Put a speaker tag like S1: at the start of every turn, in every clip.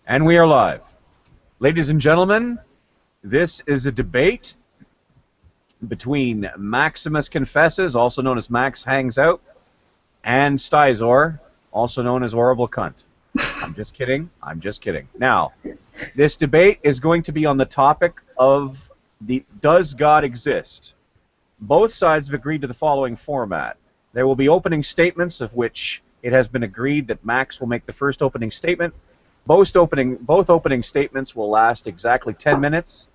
S1: And we are live. Ladies and gentlemen, this is a debate between Maximus Confessus, also known as Max Hangs Out, and Strausser, also known as Horrible Cunt. I'm just kidding. I'm just kidding. Now, this debate is going to be on the topic of does God exist? Both sides have agreed to the following format. There will be opening statements, of which it has been agreed that Max will make the first opening statement. Both opening statements will last exactly 10 minutes.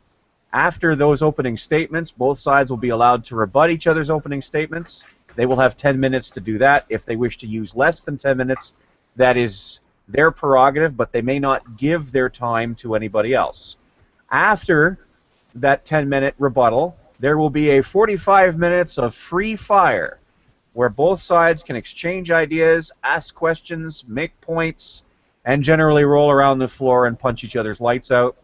S1: After those opening statements, both sides will be allowed to rebut each other's opening statements. They will have 10 minutes to do that. If they wish to use less than 10 minutes, that is their prerogative, but they may not give their time to anybody else. After that 10-minute rebuttal, there will be a 45 minutes of free fire, where both sides can exchange ideas, ask questions, make points, and generally roll around the floor and punch each other's lights out.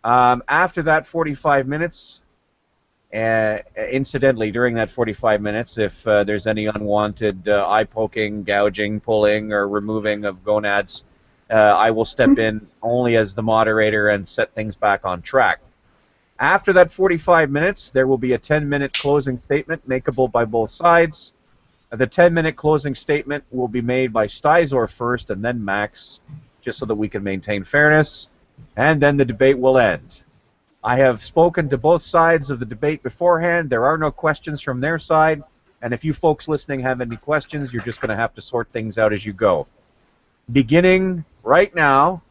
S1: After that 45 minutes, incidentally, during that 45 minutes, if there's any unwanted eye-poking, gouging, pulling, or removing of gonads, I will step in only as the moderator and set things back on track. After that 45 minutes, there will be a 10-minute closing statement makeable by both sides. The 10-minute closing statement will be made by Strausser first and then Max, just so that we can maintain fairness, and then the debate will end. I have spoken to both sides of the debate beforehand. There are no questions from their side, and if you folks listening have any questions, you're just going to have to sort things out as you go. Beginning right now,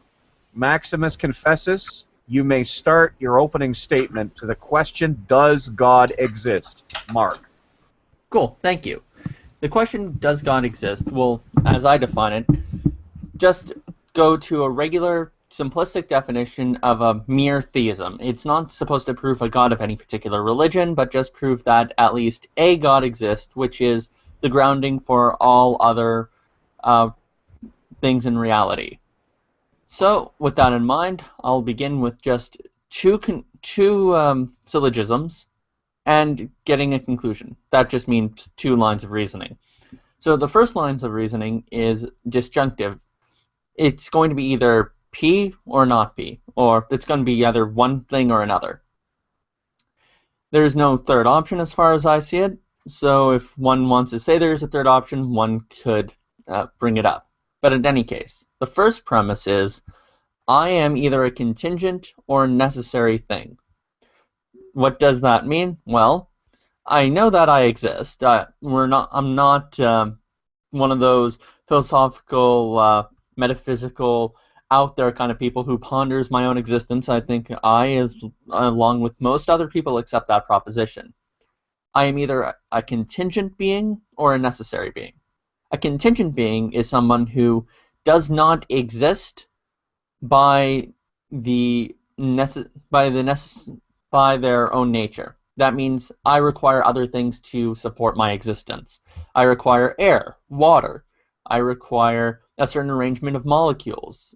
S1: Maximus Confessus, you may start your opening statement to the question, does God exist? Mark.
S2: Cool, thank you. The question, does God exist, will, as I define it, just go to a regular, simplistic definition of a mere theism. It's not supposed to prove a god of any particular religion, but just prove that at least a god exists, which is the grounding for all other things in reality. So, with that in mind, I'll begin with just two syllogisms and getting a conclusion. That just means 2 lines of reasoning. So the first lines of reasoning is disjunctive. It's going to be either P or not P, or it's going to be either one thing or another. There's no third option as far as I see it, so if one wants to say there's a third option, one could bring it up. But in any case, the first premise is, I am either a contingent or a necessary thing. What does that mean? Well, I know that I exist. I'm not one of those philosophical, metaphysical, out there kind of people who ponders my own existence. I think I, along with most other people, accept that proposition. I am either a contingent being or a necessary being. A contingent being is someone who does not exist by their own nature. That means I require other things to support my existence. I require air, water. I require a certain arrangement of molecules,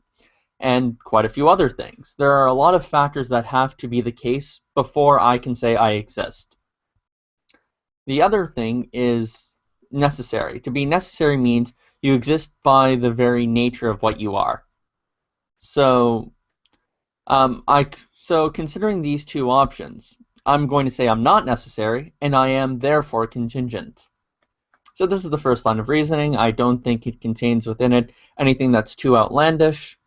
S2: and quite a few other things. There are a lot of factors that have to be the case before I can say I exist. The other thing is necessary. To be necessary means you exist by the very nature of what you are. So, considering these 2 options, I'm going to say I'm not necessary, and I am therefore contingent. So this is the first line of reasoning. I don't think it contains within it anything that's too outlandish.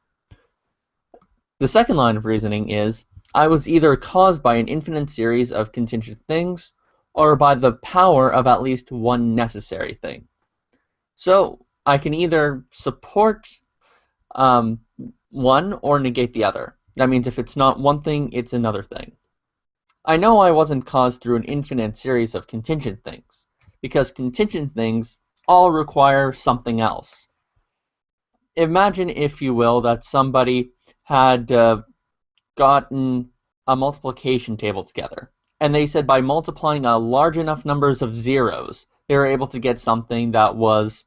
S2: The second line of reasoning is, I was either caused by an infinite series of contingent things, or by the power of at least one necessary thing. So I can either support one or negate the other. That means if it's not one thing, it's another thing. I know I wasn't caused through an infinite series of contingent things, because contingent things all require something else. Imagine, if you will, that somebody had gotten a multiplication table together, and they said by multiplying a large enough numbers of zeros, they were able to get something that was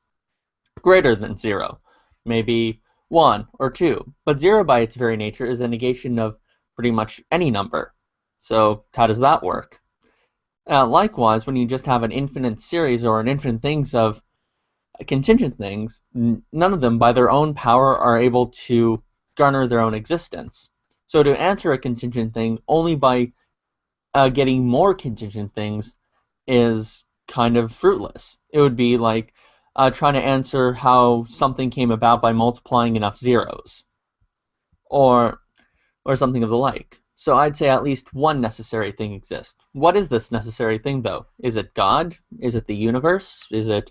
S2: greater than 0. Maybe 1 or 2. But 0 by its very nature is a negation of pretty much any number. So how does that work? Likewise, when you just have an infinite series or an infinite things of contingent things, none of them by their own power are able to garner their own existence. So to answer a contingent thing only by getting more contingent things is kind of fruitless. It would be like trying to answer how something came about by multiplying enough zeros, or something of the like. So I'd say at least one necessary thing exists. What is this necessary thing, though? Is it God? Is it the universe? Is it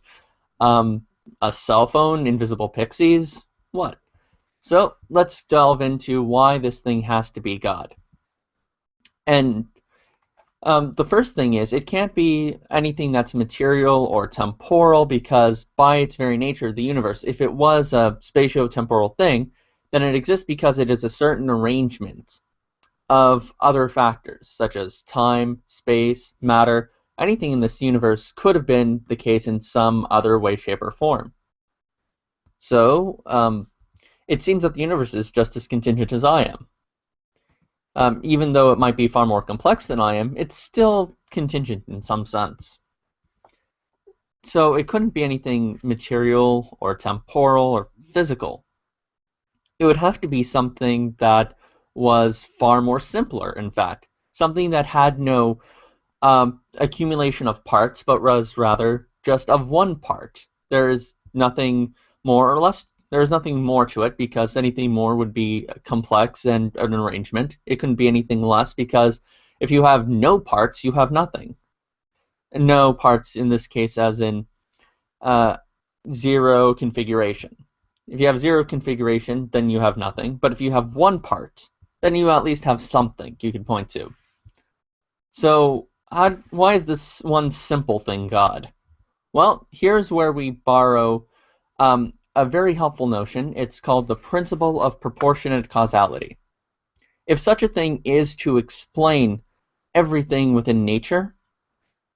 S2: a cell phone, invisible pixies? What? So let's delve into why this thing has to be God. And the first thing is, it can't be anything that's material or temporal, because by its very nature, the universe, if it was a spatio-temporal thing, then it exists because it is a certain arrangement of other factors, such as time, space, matter. Anything in this universe could have been the case in some other way, shape, or form. So, it seems that the universe is just as contingent as I am. Even though it might be far more complex than I am, it's still contingent in some sense. So it couldn't be anything material or temporal or physical. It would have to be something that was far more simpler, in fact. Something that had no accumulation of parts, but was rather just of one part. There is nothing more or less. There is nothing more to it, because anything more would be complex and an arrangement. It couldn't be anything less, because if you have no parts, you have nothing. No parts in this case as in zero configuration. If you have zero configuration, then you have nothing. But if you have one part, then you at least have something you can point to. So why is this one simple thing God? Well, here's where we borrow a very helpful notion. It's called the principle of proportionate causality. If such a thing is to explain everything within nature,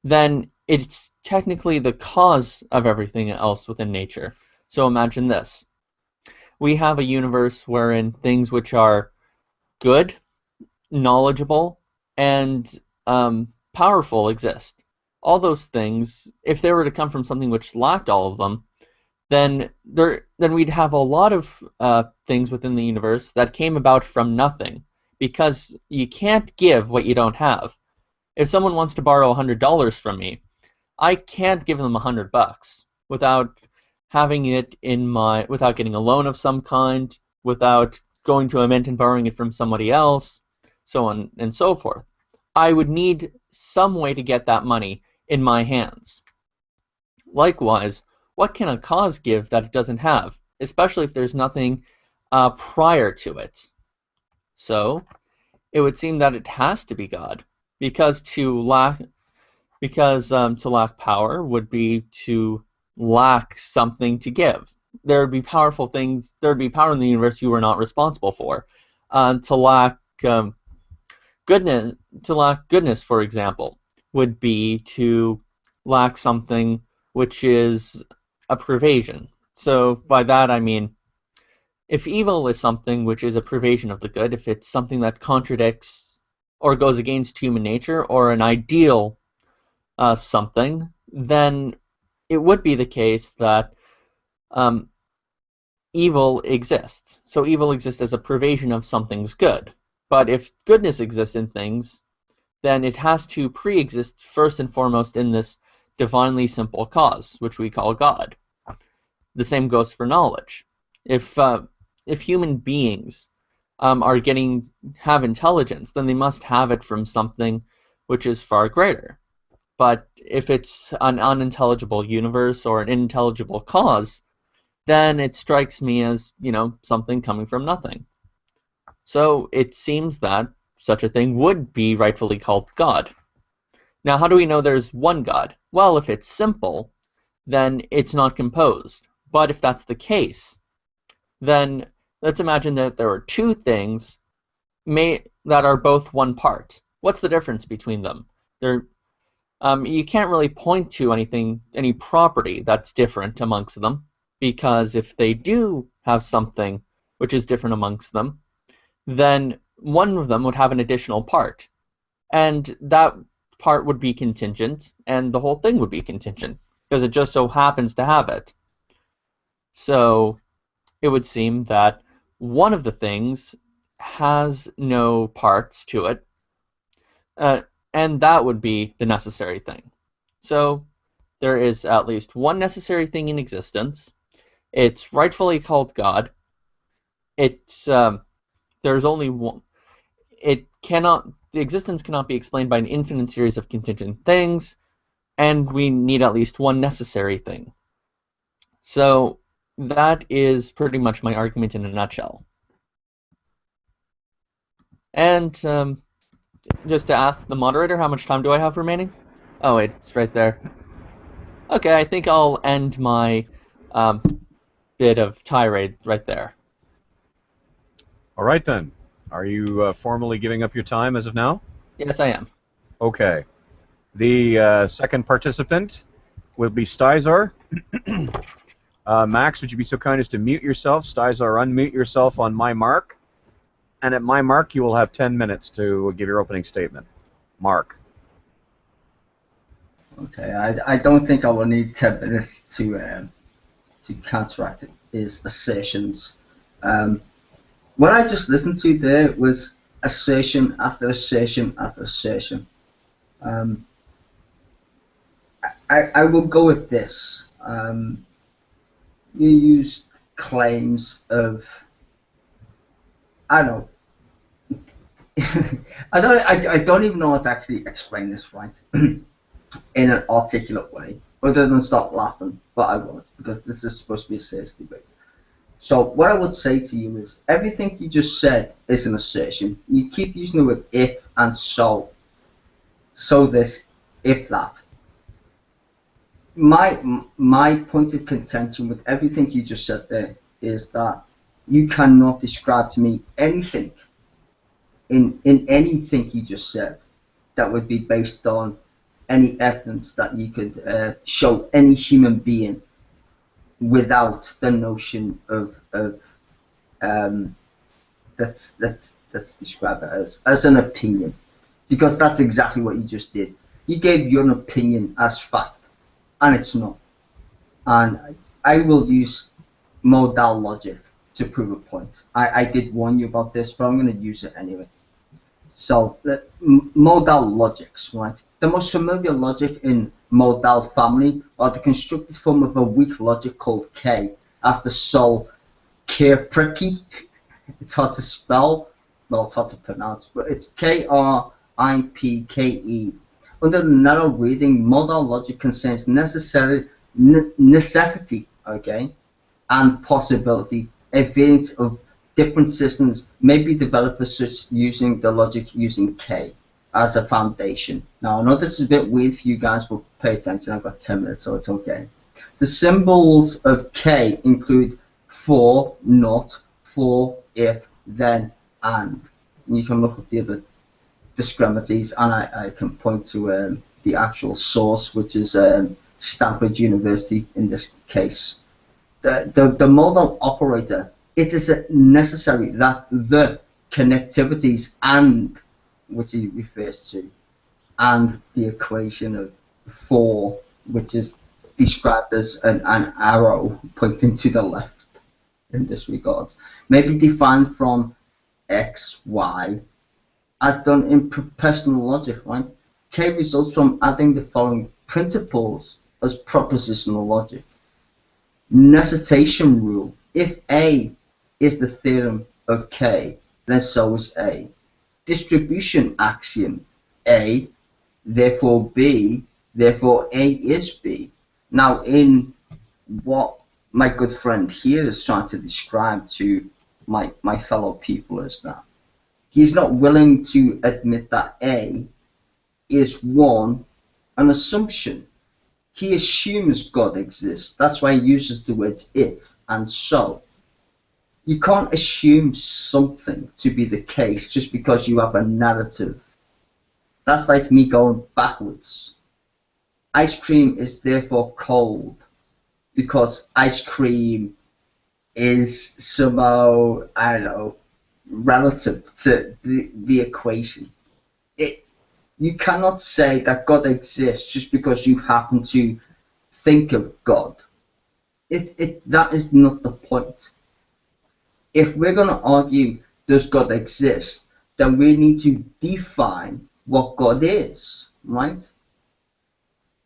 S2: then it's technically the cause of everything else within nature. So imagine this. We have a universe wherein things which are good, knowledgeable, and powerful exist. All those things, if they were to come from something which lacked all of them, then we'd have a lot of things within the universe that came about from nothing, because you can't give what you don't have. If someone wants to borrow $100 from me, I can't give them $100 without having it without getting a loan of some kind, without going to a mint and borrowing it from somebody else, so on and so forth. I would need some way to get that money in my hands. Likewise, what can a cause give that it doesn't have, especially if there's nothing prior to it? So it would seem that it has to be God, because to lack power would be to lack something to give. There would be powerful things. There would be power in the universe you were not responsible for. To lack goodness, for example, would be to lack something which is a pervasion. So by that I mean, if evil is something which is a pervasion of the good, if it's something that contradicts or goes against human nature, or an ideal of something, then it would be the case that evil exists. So evil exists as a pervasion of something's good. But if goodness exists in things, then it has to pre-exist first and foremost in this divinely simple cause, which we call God. The same goes for knowledge. If human beings have intelligence, then they must have it from something which is far greater. But if it's an unintelligible universe or an unintelligible cause, then it strikes me as, something coming from nothing. So it seems that such a thing would be rightfully called God. Now, how do we know there's one God? Well, if it's simple, then it's not composed. But if that's the case, then let's imagine that there are two things that are both one part. What's the difference between them? You can't really point to any property that's different amongst them, because if they do have something which is different amongst them, then one of them would have an additional part. And that part would be contingent, and the whole thing would be contingent, because it just so happens to have it. So it would seem that one of the things has no parts to it, and that would be the necessary thing. So there is at least one necessary thing in existence. It's rightfully called God. It's there's only one. The existence cannot be explained by an infinite series of contingent things, and we need at least one necessary thing. So that is pretty much my argument in a nutshell. And just to ask the moderator, how much time do I have remaining? Oh wait, it's right there. Okay, I think I'll end my bit of tirade right there.
S1: All right then. Are you formally giving up your time as of now?
S2: Yes, I am.
S1: Okay. The second participant will be Strausser. Max, would you be so kind as to mute yourself? Strausser, unmute yourself on my mark. And at my mark, you will have 10 minutes to give your opening statement. Mark.
S3: Okay, I don't think I will need 10 minutes to counteract his assertions. What I just listened to there was assertion after assertion after assertion. I will go with this. You used claims of, I don't know. I don't even know how to actually explain this right in an articulate way, other than start laughing, but I won't, because this is supposed to be a serious debate. So what I would say to you is, everything you just said is an assertion. You keep using the word if and so this, if that. My point of contention with everything you just said there is that you cannot describe to me anything in anything you just said that would be based on any evidence that you could show any human being without the notion of let's describe it as an opinion, because that's exactly what you just did. You gave your opinion as fact, and it's not. And I will use modal logic to prove a point. I did warn you about this, but I'm going to use it anyway. So, modal logics, right? The most familiar logic in modal family are the constructed form of a weak logic called K, after Sol Kierprecki. It's hard to spell, well, it's hard to pronounce, but it's Kripke. Under the narrow reading, modal logic concerns necessity, okay, and possibility, evidence of different systems may be developed for such using the logic using K as a foundation. Now, I know this is a bit weird for you guys, but pay attention. I've got 10 minutes, so it's okay. The symbols of K include for, not, for, if, then, and you can look at the other discrepancies, and I can point to the actual source, which is Stanford University in this case. The modal operator, it is necessary that the connectivities and, which he refers to, and the equation of for, which is described as an arrow pointing to the left in this regard, may be defined from x, y, as done in personal logic, right? K results from adding the following principles as propositional logic. Necessitation rule. If A is the theorem of K, then so is A. Distribution axiom. A, therefore B, therefore A is B. Now, in what my good friend here is trying to describe to my fellow people is that he's not willing to admit that A is one, an assumption. He assumes God exists. That's why he uses the words if and so. You can't assume something to be the case just because you have a narrative. That's like me going backwards. Ice cream is therefore cold because ice cream is somehow, I don't know, relative to the equation. You cannot say that God exists just because you happen to think of God. That is not the point. if we're going to argue, does God exist, then we need to define what God is, right?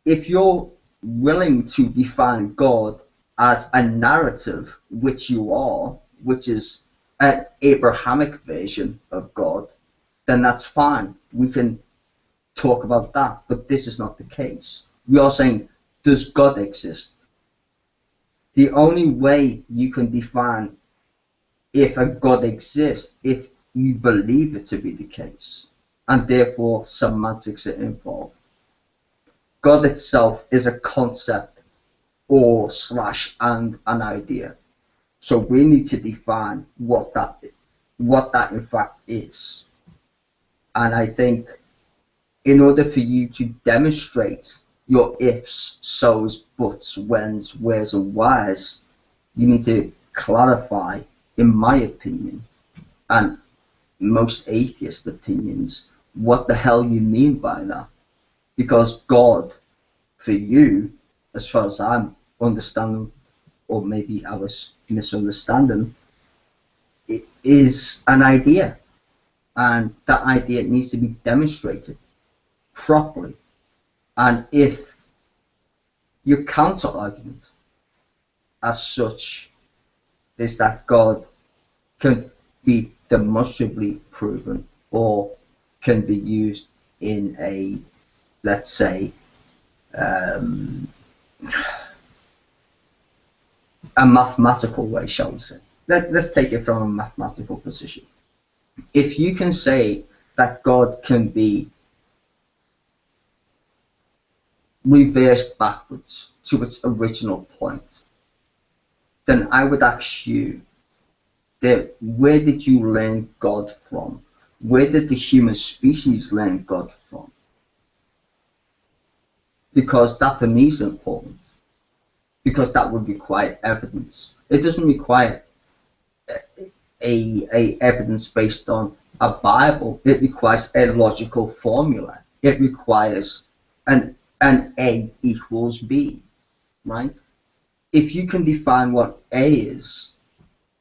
S3: If you're willing to define God as a narrative, which you are, which is an Abrahamic version of God, then that's fine. We can talk about that, but this is not the case. We are saying, does God exist? The only way you can define if a God exists, if you believe it to be the case, and therefore semantics are involved. God itself is a concept or / and an idea. So we need to define what that in fact is. And I think in order for you to demonstrate your ifs, so's, buts, whens, wheres, and whys, you need to clarify, in my opinion, and most atheist opinions, what the hell you mean by that. Because God, for you, as far as I'm understanding, or maybe I was misunderstanding, it is an idea. And that idea needs to be demonstrated properly. And if your counter argument as such is that God can be demonstrably proven or can be used in a, let's say, a mathematical way, shall we say. Let's take it from a mathematical position. If you can say that God can be reversed backwards to its original point, then I would ask you, where did you learn God from? Where did the human species learn God from? Because that for me is important. Because that would require evidence. It doesn't require a evidence based on a Bible. It requires a logical formula. It requires an A equals B, right? If you can define what A is,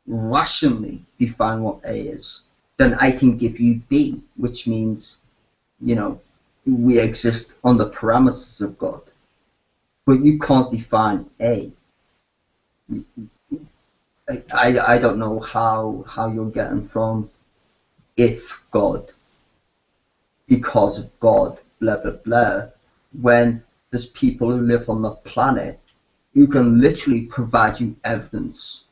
S3: rationally define what A is, then I can give you B, which means, you know, we exist on the parameters of God. But you can't define A. I don't know how you're getting from if God, because of God, blah, blah, blah, when there's people who live on the planet who can literally provide you evidence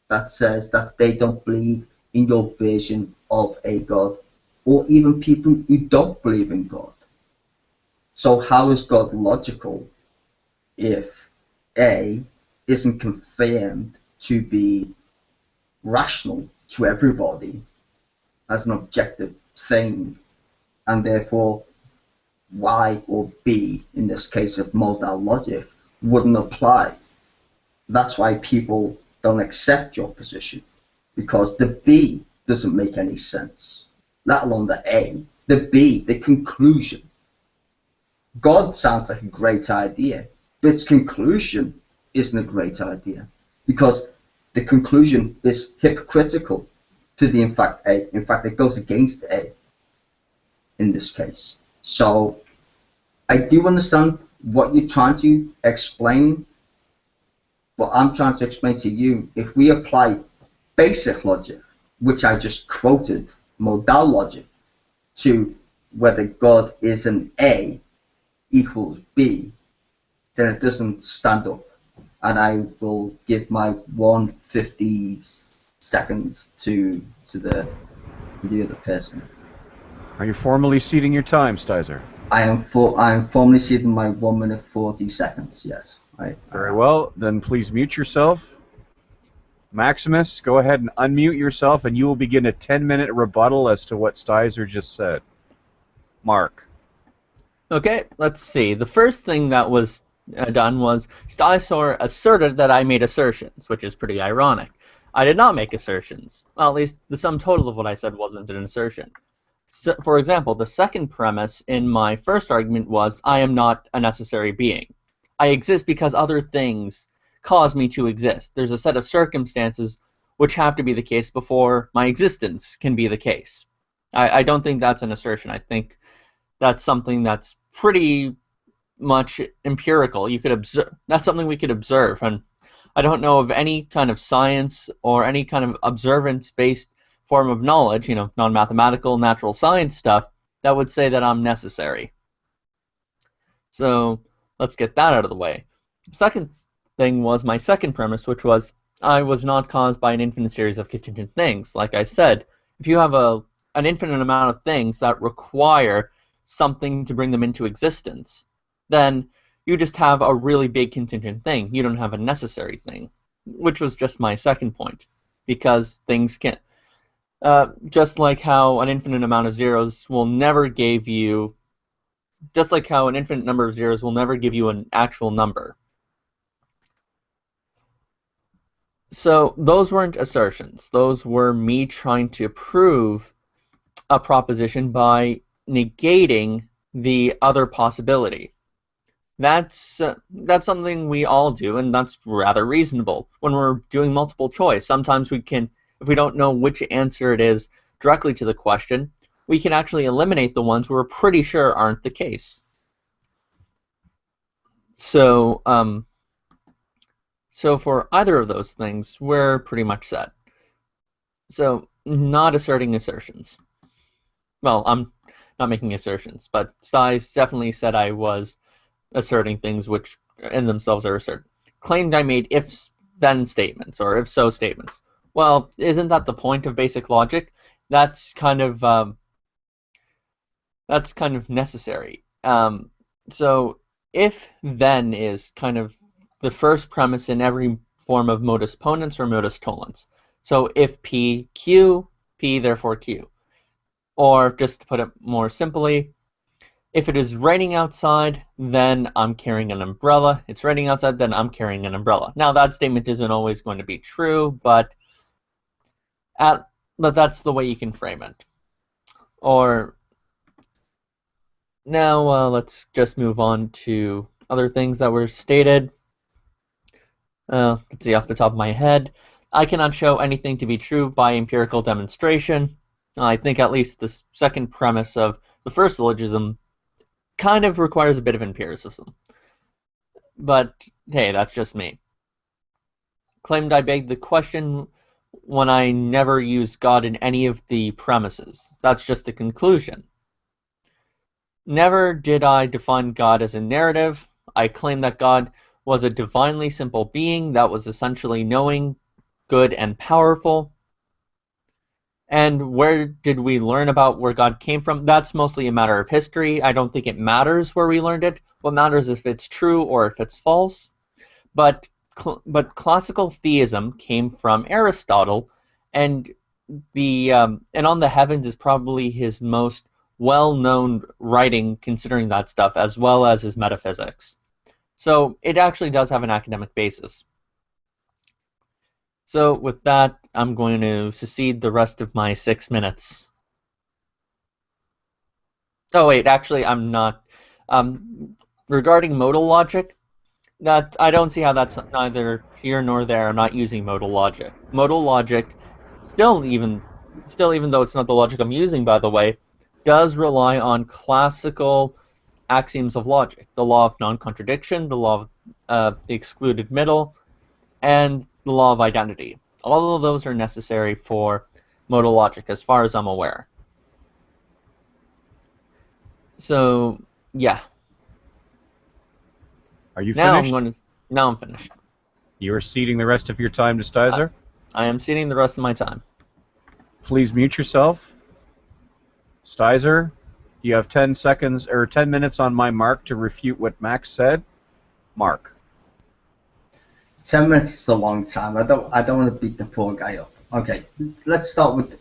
S3: that says that they don't believe in your version of a God, or even people who don't believe in God. So how is God logical if A isn't confirmed to be rational to everybody as an objective thing, and therefore Y or B, in this case of modal logic, wouldn't apply? That's why people don't accept your position, because the B doesn't make any sense, let alone the A. The B, the conclusion. God sounds like a great idea, but its conclusion isn't a great idea, because the conclusion is hypocritical to the in fact A. In fact, it goes against A in this case. So I do understand what you're trying to explain, but I'm trying to explain to you, if we apply basic logic, which I just quoted, modal logic, to whether God is an A equals B, then it doesn't stand up. And I will give my 150 seconds to the other person.
S1: Are you formally ceding your time, Strausser?
S3: I am formally ceding my 1 minute 40 seconds. Yes.
S1: Very well. Then please mute yourself. Maximus, go ahead and unmute yourself, and you will begin a 10-minute rebuttal as to what Strausser just said. Mark.
S2: Okay, let's see. The first thing that was done was Strausser asserted that I made assertions, which is pretty ironic. I did not make assertions. Well, at least the sum total of what I said wasn't an assertion. So, for example, the second premise in my first argument was I am not a necessary being. I exist because other things cause me to exist. There's a set of circumstances which have to be the case before my existence can be the case. I don't think that's an assertion. I think that's something that's pretty much empirical. You could observe. That's something we could observe, and I don't know of any kind of science or any kind of observance-based form of knowledge, non-mathematical, natural science stuff, that would say that I'm necessary. So let's get that out of the way. Second thing was my second premise, which was I was not caused by an infinite series of contingent things. Like I said, if you have an infinite amount of things that require something to bring them into existence, then you just have a really big contingent thing. You don't have a necessary thing, which was just my second point, because things can, just like how an infinite amount of zeros will never give you, just like how an infinite number of zeros will never give you an actual number. So those weren't assertions. Those were me trying to prove a proposition by negating the other possibility. That's something we all do, and that's rather reasonable. When we're doing multiple choice, sometimes we can, if we don't know which answer it is directly to the question, we can actually eliminate the ones we're pretty sure aren't the case. So, so for either of those things, we're pretty much set. So, not asserting assertions. Well, I'm not making assertions, but Stiles definitely said I was asserting things which in themselves are asserted. Claimed I made if-then statements, or if-so statements. Well, isn't that the point of basic logic? That's kind of necessary. So if-then is kind of the first premise in every form of modus ponens or modus tollens. So if P, Q, P therefore Q. Or just to put it more simply, if it is raining outside, then I'm carrying an umbrella. It's raining outside, then I'm carrying an umbrella. Now that statement isn't always going to be true, but that's the way you can frame it. Or now let's just move on to other things that were stated. Let's see, off the top of my head, I cannot show anything to be true by empirical demonstration. I think at least the second premise of the first syllogism kind of requires a bit of empiricism. But hey, that's just me. Claimed I begged the question when I never used God in any of the premises. That's just the conclusion. Never did I define God as a narrative. I claim that God was a divinely simple being that was essentially knowing, good, and powerful. And where did we learn about where God came from? That's mostly a matter of history. I don't think it matters where we learned it. What matters is if it's true or if it's false. But classical theism came from Aristotle, and and On the Heavens is probably his most well-known writing considering that stuff, as well as his metaphysics. So it actually does have an academic basis. So with that, I'm going to secede the rest of my 6 minutes. Oh wait, actually I'm not. Regarding modal logic, that I don't see how that's neither here nor there. I'm not using modal logic. Modal logic, still even though it's not the logic I'm using, by the way, does rely on classical axioms of logic. The law of non-contradiction, the law of the excluded middle, and the law of identity. All of those are necessary for modal logic, as far as I'm aware. So, yeah.
S1: Are you finished?
S2: Now I'm finished.
S1: You are ceding the rest of your time to Stiles?
S2: I am ceding the rest of my time.
S1: Please mute yourself. Stiles, you have 10 seconds or 10 minutes on my mark to refute what Max said. Mark.
S3: 10 minutes is a long time. I don't want to beat the poor guy up. Okay, let's start with.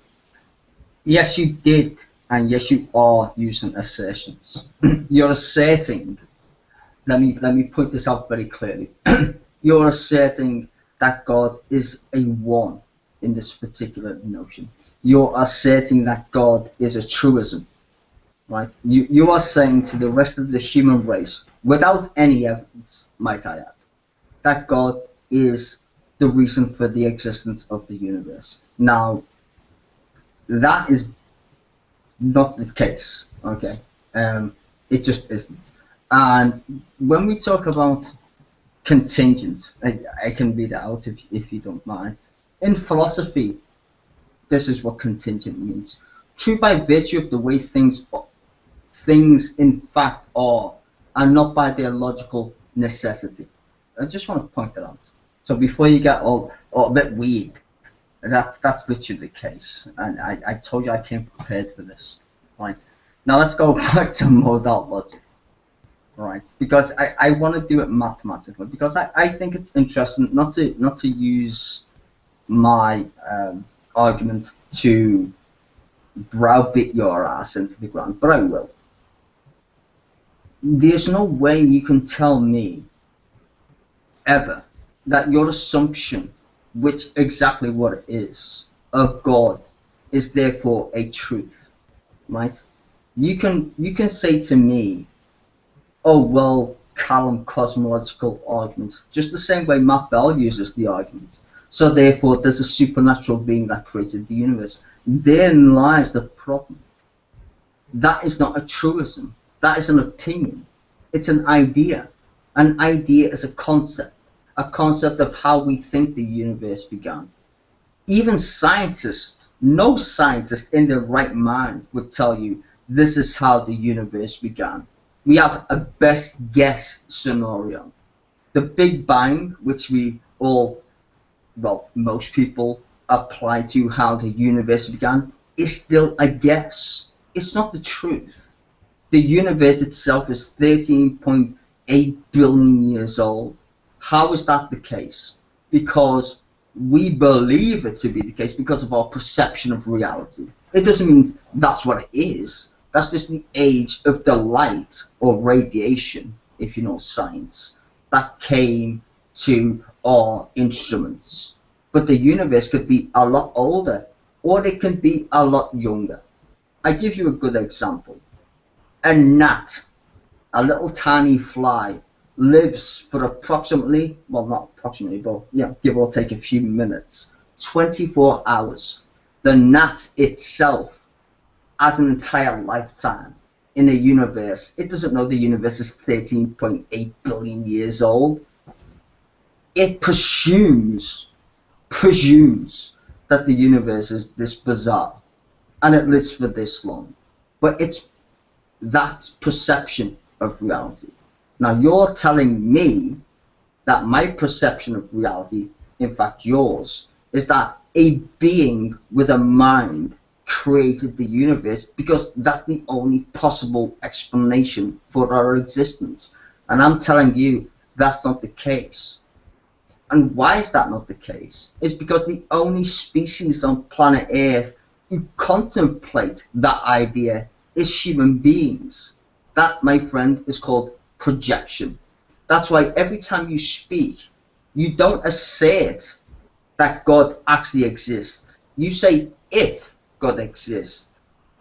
S3: Yes, you did, and yes, you are using assertions. You're asserting. Let me point this out very clearly. You're asserting that God is a one in this particular notion. You're asserting that God is a truism, right? You are saying to the rest of the human race, without any evidence, might I add, that God is the reason for the existence of the universe. Now, that is not the case, okay? It just isn't. And when we talk about contingent, I can read it out if you don't mind. In philosophy, this is what contingent means. True by virtue of the way things in fact are, and not by their logical necessity. I just want to point that out. So before you get all a bit weird, that's literally the case. And I told you I came prepared for this. Right. Now let's go back to modal logic. Right. Because I want to do it mathematically, because I think it's interesting not to use my argument to browbeat your ass into the ground, but I will. There's no way you can tell me ever that your assumption, which exactly what it is, of God is therefore a truth, right? You can say to me, oh well, Callum, cosmological argument, just the same way Matt Bell uses the argument. So therefore there's a supernatural being that created the universe. Therein lies the problem. That is not a truism. That is an opinion. It's an idea. An idea is a concept of how we think the universe began. Even scientists, no scientist in their right mind would tell you this is how the universe began. We have a best guess scenario. The Big Bang, which we all, well, most people apply to how the universe began, is still a guess. It's not the truth. The universe itself is 13.8 billion years old. How is that the case? Because we believe it to be the case because of our perception of reality. It doesn't mean that's what it is. That's just the age of the light or radiation, if you know science, that came to our instruments. But the universe could be a lot older, or it can be a lot younger. I give you a good example. A gnat, a little tiny fly, lives for approximately, well not approximately, but yeah, give or take a few minutes, 24 hours. The gnat itself has an entire lifetime in a universe. It doesn't know the universe is 13.8 billion years old. It presumes that the universe is this bizarre and it lives for this long. But it's that perception of reality. Now you're telling me that my perception of reality, in fact yours, is that a being with a mind created the universe because that's the only possible explanation for our existence. And I'm telling you that's not the case. And why is that not the case? It's because the only species on planet Earth who contemplate that idea is human beings. That, my friend, is called projection. That's why every time you speak, you don't assert that God actually exists. You say if God exists.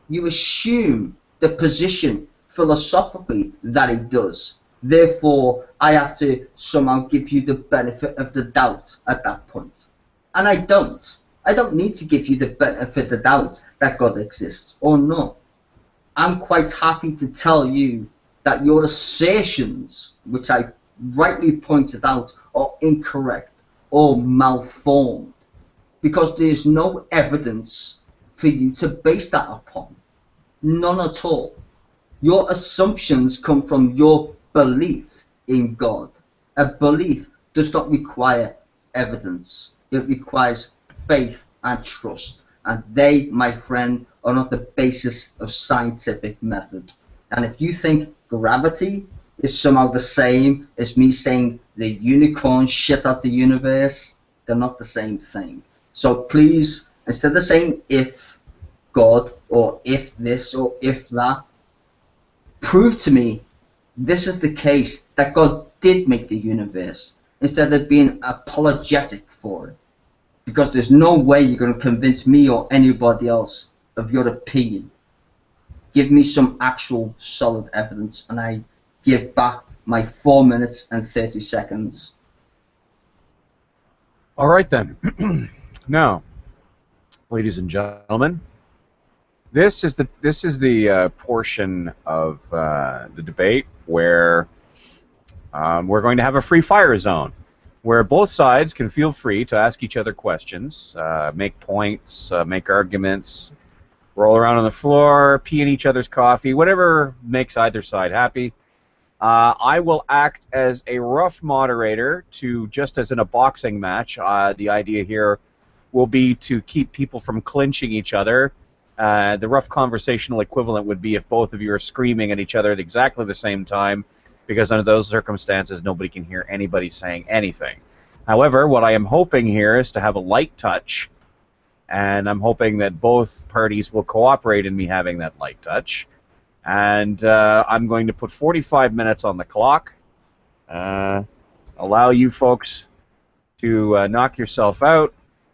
S3: You assume the position philosophically that it does. Therefore, I have to somehow give you the benefit of the doubt at that point. And I don't. I don't need to give you the benefit of the doubt that God exists or not. I'm quite happy to tell you that your assertions, which I rightly pointed out, are incorrect or malformed, because there is no evidence for you to base that upon. None at all. Your assumptions come from your belief in God. A belief does not require evidence. It requires faith and trust. And they, my friend, are not the basis of scientific method. And if you think gravity is somehow the same as me saying the unicorn shit out the universe, they're not the same thing. So please, instead of saying if God or if this or if that, prove to me this is the case, that God did make the universe, instead of being apologetic for it. Because there's no way you're going to convince me or anybody else of your opinion. Give me some actual solid evidence, and I give back my 4 minutes and 30 seconds.
S1: All right then. Now, ladies and gentlemen, this is the portion of the debate where we're going to have a free fire zone, where both sides can feel free to ask each other questions, make points, make arguments, roll around on the floor, pee in each other's coffee, whatever makes either side happy. I will act as a rough moderator to, just as in a boxing match, the idea here will be to keep people from clinching each other. The rough conversational equivalent would be if both of you are screaming at each other at exactly the same time, because under those circumstances, nobody can hear anybody saying anything. However, what I am hoping here is to have a light touch, and I'm hoping that both parties will cooperate in me having that light touch. And I'm going to put 45 minutes on the clock, allow you folks to knock yourself out.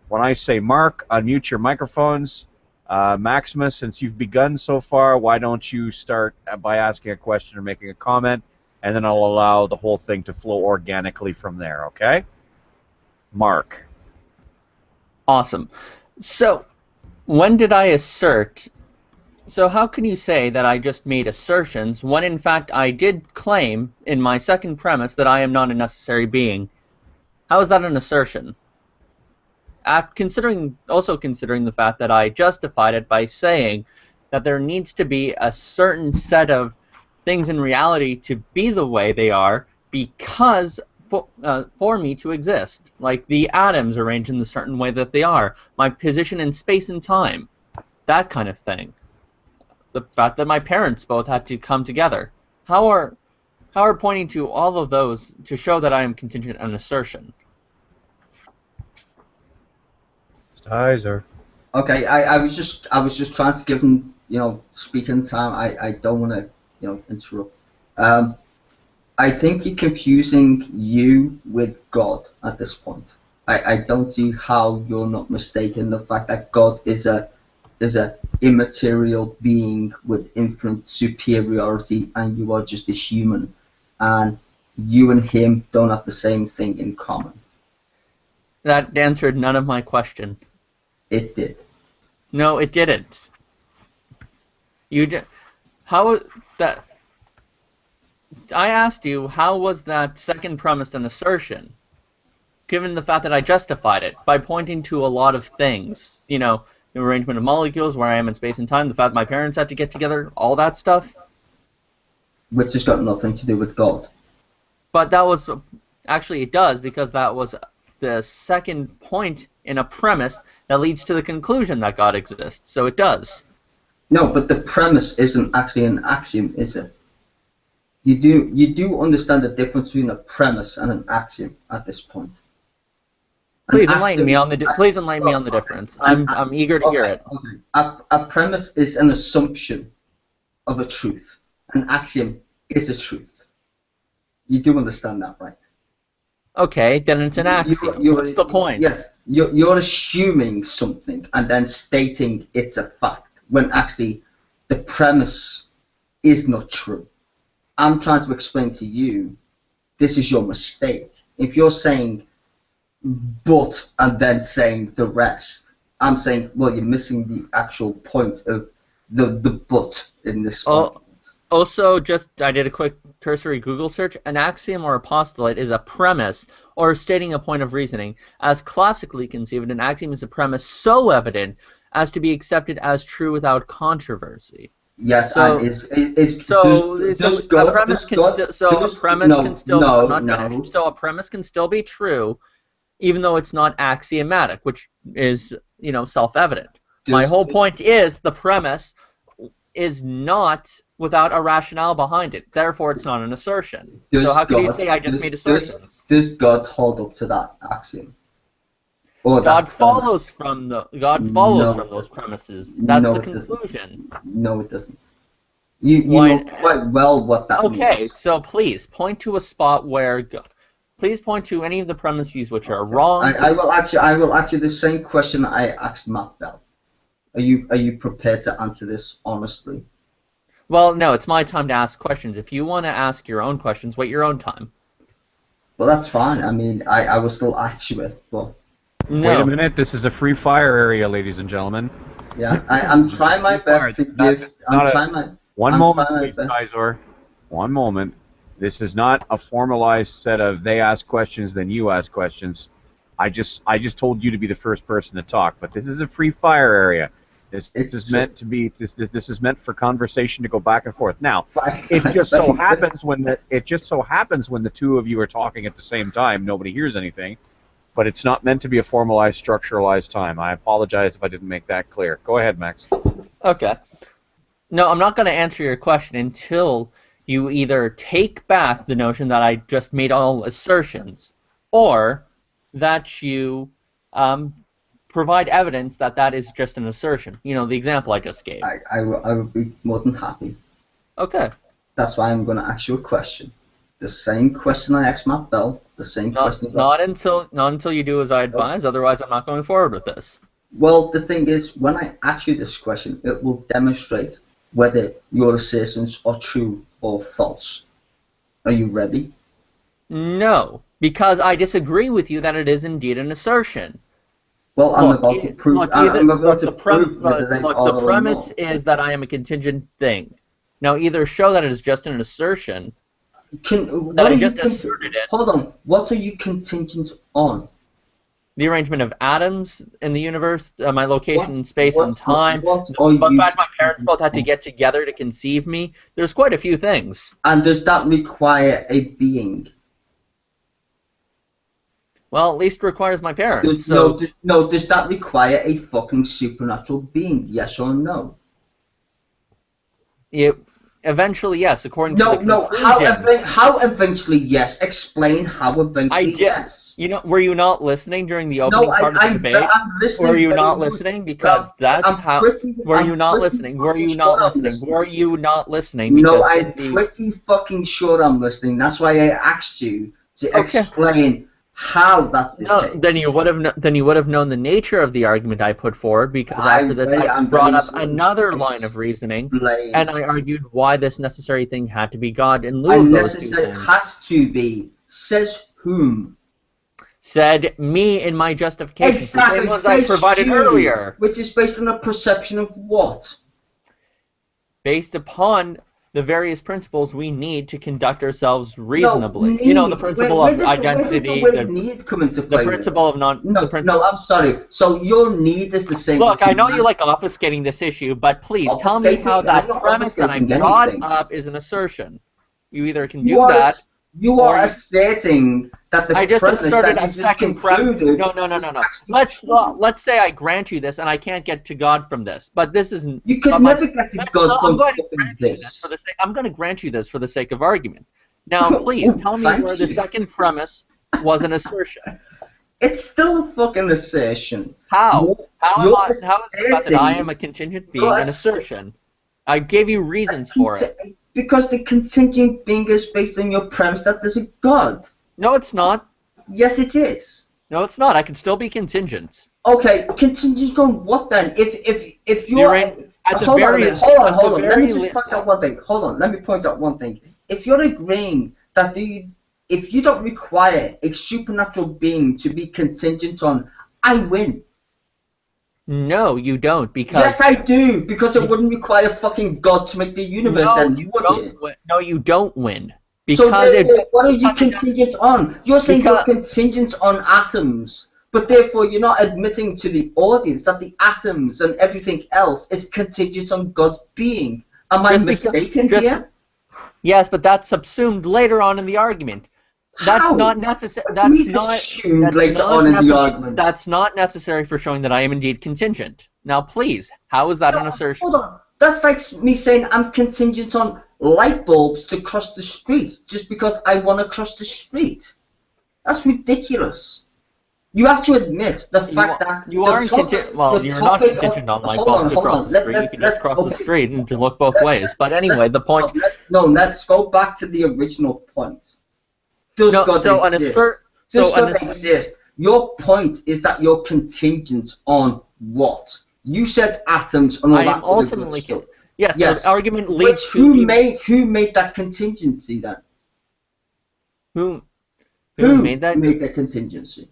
S1: When I say Mark, unmute your microphones. Maximus, since you've begun so far, why don't you start by asking a question or making a comment, and then I'll allow the whole thing to flow organically from there, okay? Mark.
S2: Awesome. So, when did I assert? So how can you say that I just made assertions when in fact I did claim in my second premise that I am not a necessary being? How is that an assertion? Also considering the fact that I justified it by saying that there needs to be a certain set of things in reality to be the way they are because for me to exist. Like the atoms arranged in the certain way that they are, my position in space and time, that kind of thing. The fact that my parents both had to come together. How are pointing to all of those to show that I am contingent on assertion?
S1: Stizer.
S3: Okay, I was just trying to give him speaking time. I don't want to interrupt. I think you're confusing you with God at this point. I don't see how you're not mistaken the fact that God is a immaterial being with infinite superiority, and you are just a human, and you and him don't have the same thing in common.
S2: That answered none of my question.
S3: It did.
S2: No, it didn't. How that? I asked you, how was that second premise an assertion? Given the fact that I justified it by pointing to a lot of things, the arrangement of molecules, where I am in space and time, the fact my parents had to get together, all that stuff.
S3: Which has got nothing to do with God.
S2: But that was, actually it does, because that was the second point in a premise that leads to the conclusion that God exists, so it does.
S3: No, but the premise isn't actually an axiom, is it? You do understand the difference between a premise and an axiom at this point.
S2: Please enlighten me on the difference. I'm eager to hear it.
S3: Okay. A premise is an assumption of a truth. An axiom is a truth. You do understand that, right?
S2: Okay, then it's an axiom. What's the point?
S3: Yes, you're assuming something and then stating it's a fact, when actually the premise is not true. I'm trying to explain to you, this is your mistake. If you're saying but and then saying the rest, I'm saying, well, you're missing the actual point of the but in this argument.
S2: Also, I did a quick cursory Google search. An axiom or a postulate is a premise or stating a point of reasoning. As classically conceived, an axiom is a premise so evident as to be accepted as true without controversy.
S3: Yes,
S2: so,
S3: and
S2: a premise can still be true, even though it's not axiomatic, which is self-evident. My whole point is the premise is not without a rationale behind it. Therefore, it's not an assertion. So how can you say I just made assertions?
S3: Does God hold up to that axiom?
S2: God follows from those premises. That's the conclusion.
S3: No, it doesn't. You know quite well what that means.
S2: Okay, so please point to a spot where. Please point to any of the premises which are wrong.
S3: I will ask you the same question I asked Matt Bell. Are you prepared to answer this honestly?
S2: Well, no, it's my time to ask questions. If you want to ask your own questions, wait your own time.
S3: Well, that's fine. I mean, I will still ask you it, but
S2: No.
S1: Wait a minute. This is a free fire area, ladies and gentlemen.
S3: Yeah, I'm trying my best to give.
S1: One
S3: I'm
S1: moment,
S3: trying my
S1: please,
S3: best.
S1: Skysor. One moment. This is not a formalized set of they ask questions, then you ask questions. I just told you to be the first person to talk, but this is a free fire area. This is meant to be. This is meant for conversation to go back and forth. Now, it just so happens when the two of you are talking at the same time, nobody hears anything. But it's not meant to be a formalized, structuralized time. I apologize if I didn't make that clear. Go ahead, Max.
S2: Okay. No, I'm not going to answer your question until you either take back the notion that I just made all assertions, or that you provide evidence that that is just an assertion. You know, the example I just gave.
S3: I would be more than happy.
S2: Okay.
S3: That's why I'm going to ask you a question. The same question I asked Matt Bell. The same question.
S2: Not until you do as I advise. Otherwise, I'm not going forward with this.
S3: Well, the thing is, when I ask you this question, it will demonstrate whether your assertions are true or false. Are you ready?
S2: No, because I disagree with you that it is indeed an assertion.
S3: Well, I'm about to prove.
S2: The premise is that I am a contingent thing. Now, either show that it is just an assertion.
S3: Hold on. What are you contingent on?
S2: The arrangement of atoms in the universe, my location in space and time. The fact my parents both had to get together to conceive me. There's quite a few things.
S3: And does that require a being?
S2: Well, at least requires my parents.
S3: Does that require a fucking supernatural being? Yes or no?
S2: Eventually, yes, according to the
S3: conclusion. How eventually, yes? Explain how eventually, yes.
S2: You know, were you not listening during the opening part of the debate?
S3: I'm listening.
S2: Were you not listening? Because Were you not listening? Were you not listening? Were you not listening?
S3: No, I'm pretty fucking sure I'm listening. That's why I asked you to explain how that's the case.
S2: Then you would have known the nature of the argument I put forward, because after this I brought up another line of reasoning, and I argued why this necessary thing had to be God in lieu of those two things.
S3: Has to be. Says whom?
S2: Said me in my justification.
S3: Exactly.
S2: The same ones I provided earlier.
S3: Which is based on a perception of what?
S2: Based upon the various principles we need to conduct ourselves reasonably. You know, the principle of identity, the principle of non...
S3: No, I'm sorry. So your need is the same...
S2: Look, I know you like obfuscating this issue, but please tell me how that premise that I brought up is an assertion. You either can do that...
S3: You are asserting that the
S2: premise... I just asserted a second premise. No. Let's say I grant you this, and I can't get to God from this. But this isn't...
S3: You could never get to God from this.
S2: I'm going to grant you this for the sake of argument. Now, please, tell me where the second premise was an assertion.
S3: It's still a fucking assertion.
S2: How? How is it that I am a contingent being an assertion? I gave you reasons for it.
S3: Because the contingent being is based on your premise that there's a God.
S2: No, it's not.
S3: Yes, it is.
S2: No, it's not. I can still be contingent.
S3: Okay, contingent on what then? If you're hold on. Let me just point out one thing. Hold on. Let me point out one thing. If you're agreeing that if you don't require a supernatural being to be contingent on, I win.
S2: No, you don't, because...
S3: Yes, I do, because it wouldn't require fucking God to make the universe, then, would it?
S2: No, you don't win.
S3: So what are you contingent on? You're saying you're contingent on atoms, but therefore you're not admitting to the audience that the atoms and everything else is contingent on God's being. Am I mistaken here?
S2: Yes, but that's subsumed later on in the argument. That's not necessary. That's not necessary for showing that I am indeed contingent. Now, please, how is that an assertion?
S3: Hold on. That's like me saying I'm contingent on light bulbs to cross the street just because I want to cross the street. That's ridiculous. You have to admit the fact that
S2: you aren't contingent. Well, you're not contingent on light bulbs to cross the street. You can just cross the street and just look both ways. But anyway, the point.
S3: Let's go back to the original point. Does God exist? Your point is that you're contingent on what? You said atoms and all that. I am ultimately
S2: yes. The argument leads
S3: to who made that contingency then?
S2: Who made that?
S3: Made that contingency?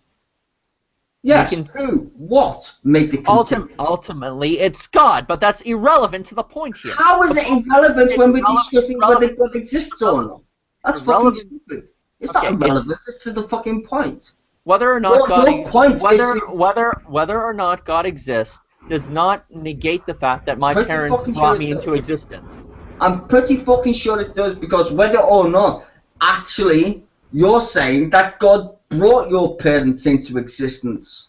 S3: Yes,
S2: You can,
S3: who? What made the contingent?
S2: ultimately, it's God, but that's irrelevant to the point here.
S3: How is it irrelevant when we're discussing whether God exists or not? That's fucking
S2: irrelevant.
S3: stupid. It's
S2: Okay,
S3: not irrelevant, it's to the fucking point.
S2: Whether or not
S3: Your point is
S2: whether or not God exists does not negate the fact that my
S3: Pretty
S2: parents
S3: fucking
S2: brought
S3: sure
S2: me
S3: it
S2: into
S3: does.
S2: existence.
S3: I'm pretty fucking sure it does, because whether or not, actually, you're saying that God brought your parents into existence.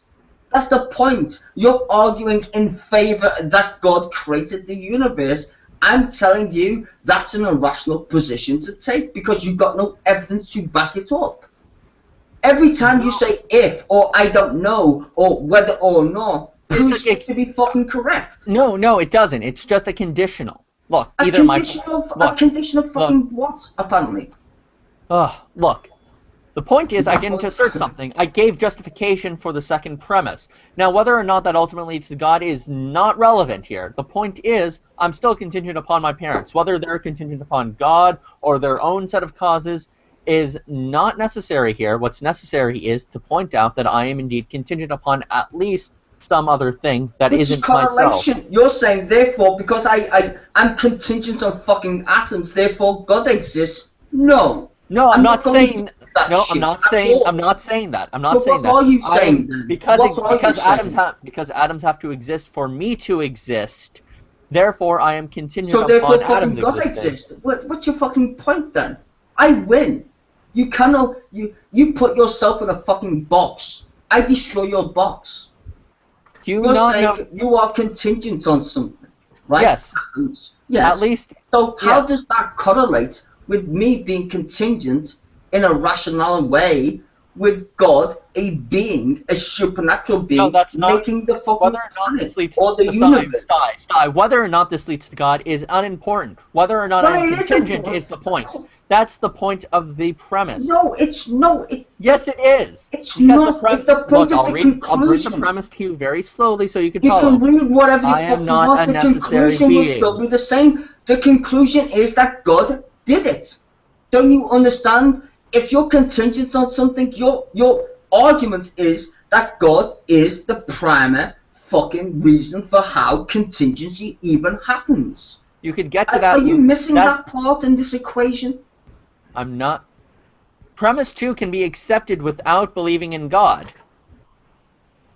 S3: That's the point. You're arguing in favor that God created the universe. I'm telling you that's an irrational position to take because you've got no evidence to back it up. Every time you say if or I don't know or whether or not proves it to be fucking correct.
S2: No, it doesn't. It's just a conditional. Look,
S3: A
S2: either
S3: conditional fucking what, apparently?
S2: Look. The point is, I didn't assert something. I gave justification for the second premise. Now, whether or not that ultimately leads to God is not relevant here. The point is, I'm still contingent upon my parents. Whether they're contingent upon God or their own set of causes is not necessary here. What's necessary is to point out that I am indeed contingent upon at least some other thing that
S3: Which
S2: isn't
S3: is correlation.
S2: myself.
S3: You're saying, therefore, because I'm contingent on fucking atoms, therefore God exists. No.
S2: No, I'm not saying. No, I'm not saying.
S3: All.
S2: I'm not saying that. I'm not
S3: But
S2: saying that.
S3: What are you saying then?
S2: Because atoms have to exist for me to exist. Therefore, I am contingent
S3: so therefore,
S2: upon atoms
S3: fucking God
S2: existing.
S3: exists. What's your fucking point then? I win. You cannot. You put yourself in a fucking box. I destroy your box. You're saying you are contingent on something, right?
S2: Yes.
S3: Atoms. Yes.
S2: At least.
S3: So how does that correlate with me being contingent in a rational way with God, a being, a supernatural being,
S2: No, that's not,
S3: making the fucking
S2: whether or not this leads
S3: or the
S2: to
S3: universe?
S2: Whether or not this leads to God is unimportant. Whether or not I'm contingent is the point. That's the point of the premise.
S3: No,
S2: yes, it is.
S3: It's not. It's the point of the conclusion.
S2: I'll read the premise to you very slowly so you can
S3: You
S2: follow.
S3: can read whatever you fucking want. The conclusion will
S2: being.
S3: still be the same. The conclusion is that God did it. Don't you understand? If you're contingent on something, your argument is that God is the primary fucking reason for how contingency even happens.
S2: You could get to that.
S3: Are you missing that part in this equation?
S2: I'm not. Premise 2 can be accepted without believing in God.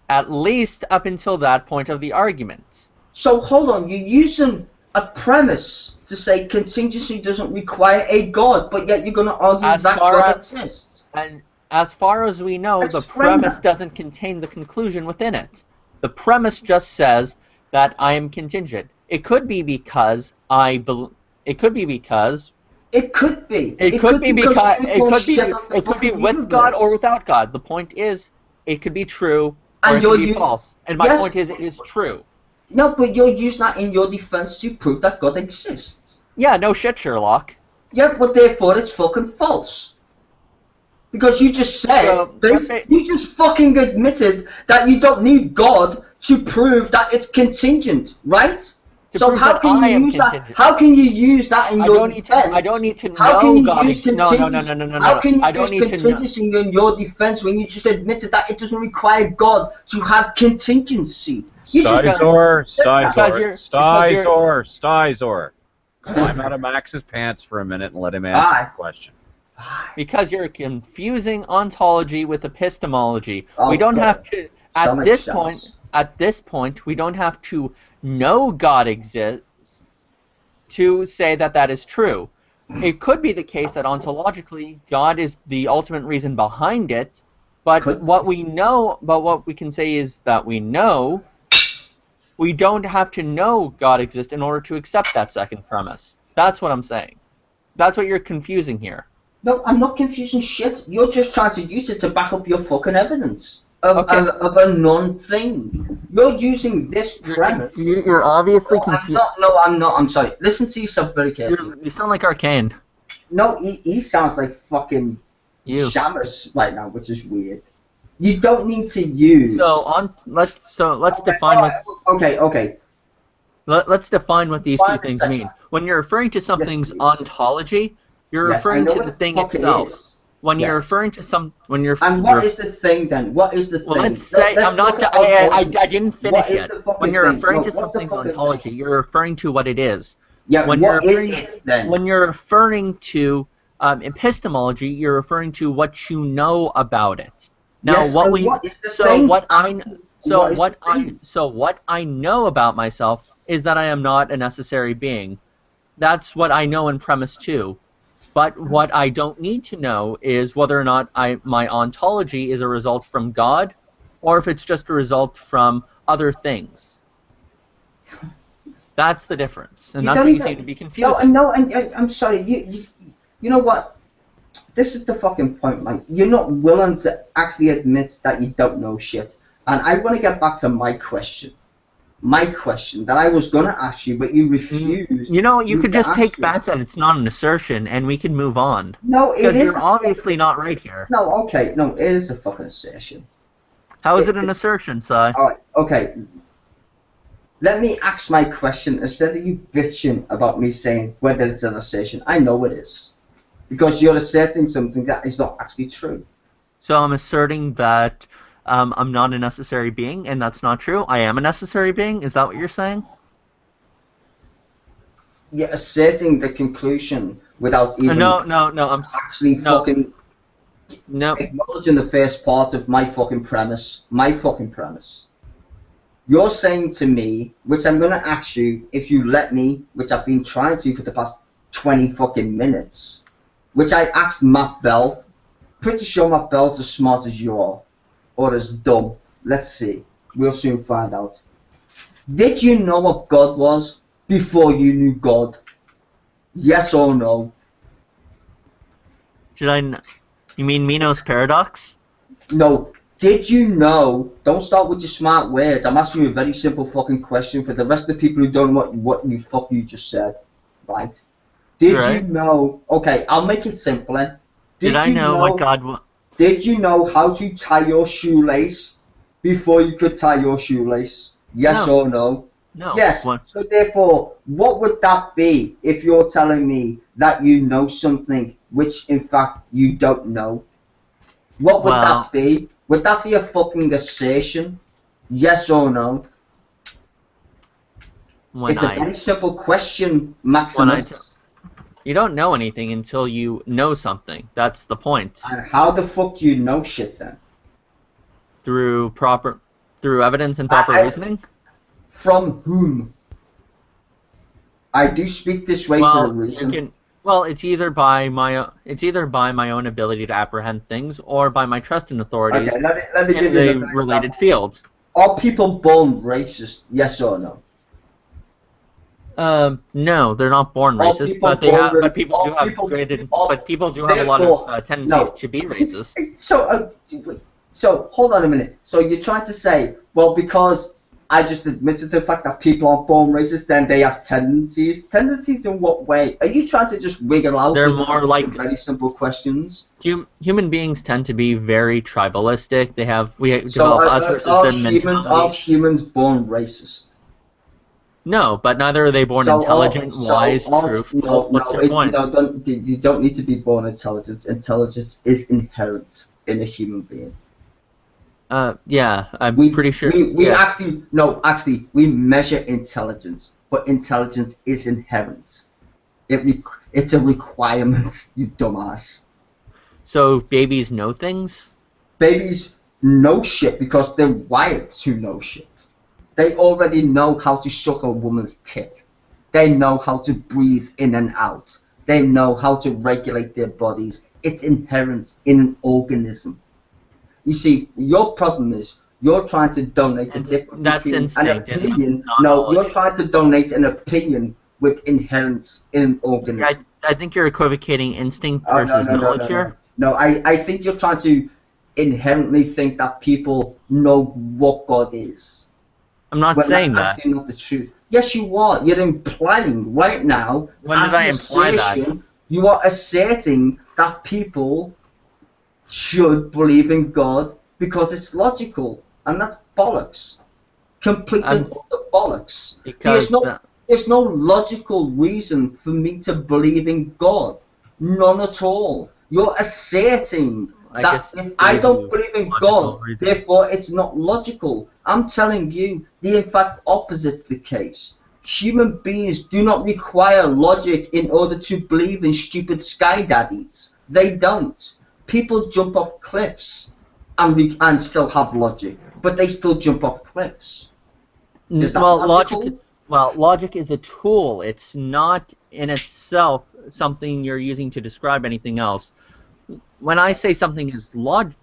S2: At least up until that point of the arguments.
S3: So hold on, you're using a premise to say contingency doesn't require a God, but yet you're going to argue that God exists.
S2: And as far as we know, the premise doesn't contain the conclusion within it. The premise just says that I am contingent. It could be because It could be because.
S3: It could be.
S2: It could be because. It could be with God or without God. The point is, it could be true or it could be false. And my point is, it is true.
S3: No, but you're using that in your defense to prove that God exists.
S2: Yeah, no shit, Sherlock.
S3: Yeah, but therefore it's fucking false. Because you just said, you just fucking admitted that you don't need God to prove that it's contingent, right? So how can you use that? How can you use that in your defense?
S2: I don't need to know
S3: God.
S2: No.
S3: How can you use contingency in your defense when you just admitted that it doesn't require God to have contingency?
S1: Stizor. Climb out of Max's pants for a minute and let him answer the question.
S2: Because you're confusing ontology with epistemology. We don't have to at this point we don't have to know God exists to say that that is true. It could be the case that ontologically God is the ultimate reason behind it, but what we can say is that we know. We don't have to know God exists in order to accept that second premise. That's what I'm saying. That's what you're confusing here.
S3: No, I'm not confusing shit. You're just trying to use it to back up your fucking evidence of a non-thing. You're using this premise.
S2: You're obviously confused.
S3: I'm not. I'm sorry. Listen to yourself very carefully.
S2: You sound like Arcane.
S3: No, he sounds like fucking Shamus right now, which is weird. You don't need to use.
S2: Let's define what.
S3: Okay.
S2: Let's define what these two things mean. When you're referring to something's ontology, you're referring to the thing itself. when you're
S3: Yes.
S2: referring to
S3: And what is the thing then? What is the thing?
S2: well, let's say
S3: Let's
S2: I'm not.
S3: look at
S2: I
S3: ontology.
S2: didn't finish
S3: What is
S2: yet.
S3: the fucking
S2: When you're
S3: thing?
S2: referring
S3: No,
S2: to
S3: what's the
S2: something's
S3: fucking
S2: ontology,
S3: thing?
S2: you're referring to what it is.
S3: Yeah,
S2: When
S3: what
S2: you're
S3: is
S2: referring,
S3: it then?
S2: when you're referring to epistemology, you're referring to what you know about it. Now,
S3: Yes,
S2: what
S3: and
S2: we
S3: what is the
S2: so
S3: thing?
S2: what I
S3: What is the thing?
S2: so what I know about myself is that I am not a necessary being. That's what I know in premise 2. But what I don't need to know is whether or not my ontology is a result from God, or if it's just a result from other things. That's the difference, and
S3: You
S2: that's
S3: don't
S2: what you
S3: even-
S2: seem to be confusing.
S3: No, I'm sorry. You know what? This is the fucking point, man. You're not willing to actually admit that you don't know shit. And I want to get back to my question. My question that I was going to ask you, but you refused.
S2: You know, you
S3: me
S2: could
S3: to
S2: just
S3: ask
S2: take
S3: you.
S2: back that it's not an assertion, and we can move on.
S3: No, it
S2: Because
S3: is.
S2: you're obviously not right here.
S3: No, okay. No, it is a fucking assertion.
S2: How is it an assertion, Si?
S3: Alright, okay. Let me ask my question instead of you bitching about me saying whether it's an assertion. I know it is. Because you're asserting something that is not actually true.
S2: So I'm asserting that I'm not a necessary being, and that's not true. I am a necessary being. Is that what you're saying?
S3: You're asserting the conclusion without even
S2: No. I'm
S3: actually
S2: no.
S3: fucking
S2: no.
S3: acknowledging the first part of my fucking premise. My fucking premise. You're saying to me, which I'm gonna ask you if you let me, which I've been trying to for the past 20 fucking minutes, which I asked Matt Bell. Pretty sure Matt Bell's as smart as you are, or as dumb. Let's see. We'll soon find out. Did you know what God was before you knew God? Yes or no?
S2: Should I? You mean Mino's paradox?
S3: No. Did you know? Don't start with your smart words. I'm asking you a very simple fucking question for the rest of the people who don't know what you fuck you just said. Right? Did
S2: Right.
S3: you know? Okay, I'll make it simpler.
S2: Did I know what God was?
S3: Did you know how to tie your shoelace before you could tie your shoelace? Yes
S2: No.
S3: or no?
S2: No.
S3: Yes.
S2: What?
S3: So therefore, what would that be if you're telling me that you know something which in fact you don't know? What would
S2: Well-
S3: that be? Would that be a fucking assertion? Yes or no?
S2: When
S3: It's a very simple question, Maximus.
S2: You don't know anything until you know something. That's the point.
S3: And how the fuck do you know shit then?
S2: Through evidence and proper reasoning.
S3: From whom? I do speak this way for a reason.
S2: It's either by my own ability to apprehend things, or by my trust in authorities
S3: Okay, let me
S2: in
S3: give
S2: the
S3: you an
S2: related
S3: example.
S2: field.
S3: Are people born racist? Yes or no?
S2: No, they're not born
S3: Are
S2: racist,
S3: people
S2: but they
S3: born
S2: have.
S3: ra-
S2: But people
S3: are
S2: do have
S3: people-
S2: graded.
S3: are-
S2: But people do have a lot
S3: Therefore,
S2: of tendencies
S3: no.
S2: to be racist.
S3: So hold on a minute. So you're trying to say, well, because I just admitted the fact that people aren't born racist, then they have tendencies. Tendencies in what way? Are you trying to just wiggle out?
S2: They're
S3: of
S2: more like-
S3: very simple questions.
S2: Human beings tend to be very tribalistic. We
S3: So
S2: develop us versus
S3: are
S2: them
S3: humans
S2: mentality.
S3: born racist?
S2: No, but neither are they born intelligent, wise, truthful. What's your point?
S3: You don't need to be born intelligent. Intelligence is inherent in a human being.
S2: Yeah, I'm pretty sure.
S3: We
S2: yeah.
S3: actually we measure intelligence, but intelligence is inherent. It's a requirement, you dumbass.
S2: So babies know things?
S3: Babies know shit because they're wired to know shit. They already know how to suck a woman's tit. They know how to breathe in and out. They know how to regulate their bodies. It's inherent in an organism. You see, your problem is you're trying to donate the difference
S2: That's
S3: between an
S2: instinct and
S3: opinion.
S2: not
S3: No,
S2: knowledge.
S3: you're trying to donate an opinion with inherence in an organism.
S2: I think you're equivocating instinct
S3: Oh,
S2: versus knowledge here.
S3: No, I think you're trying to inherently think that people know what God is.
S2: I'm not
S3: Well,
S2: saying
S3: that's
S2: that.
S3: actually not the truth. Yes, you are. You're implying right now.
S2: When
S3: as
S2: did I
S3: an
S2: imply that?
S3: assertion, you are asserting that people should believe in God because it's logical, and that's bollocks. Complete and utter bollocks.
S2: Because
S3: There's no logical reason for me to believe in God. None at all. You're asserting
S2: I
S3: that
S2: guess
S3: if I don't
S2: you
S3: believe in
S2: logical
S3: God,
S2: reasoning.
S3: therefore it's not logical. I'm telling you, the in fact opposite's the case. Human beings do not require logic in order to believe in stupid sky daddies. They don't. People jump off cliffs and still have logic, but they still jump off cliffs. Is that
S2: Well,
S3: logical?
S2: logic is a tool. It's not in itself something you're using to describe anything else. When I say something is logical,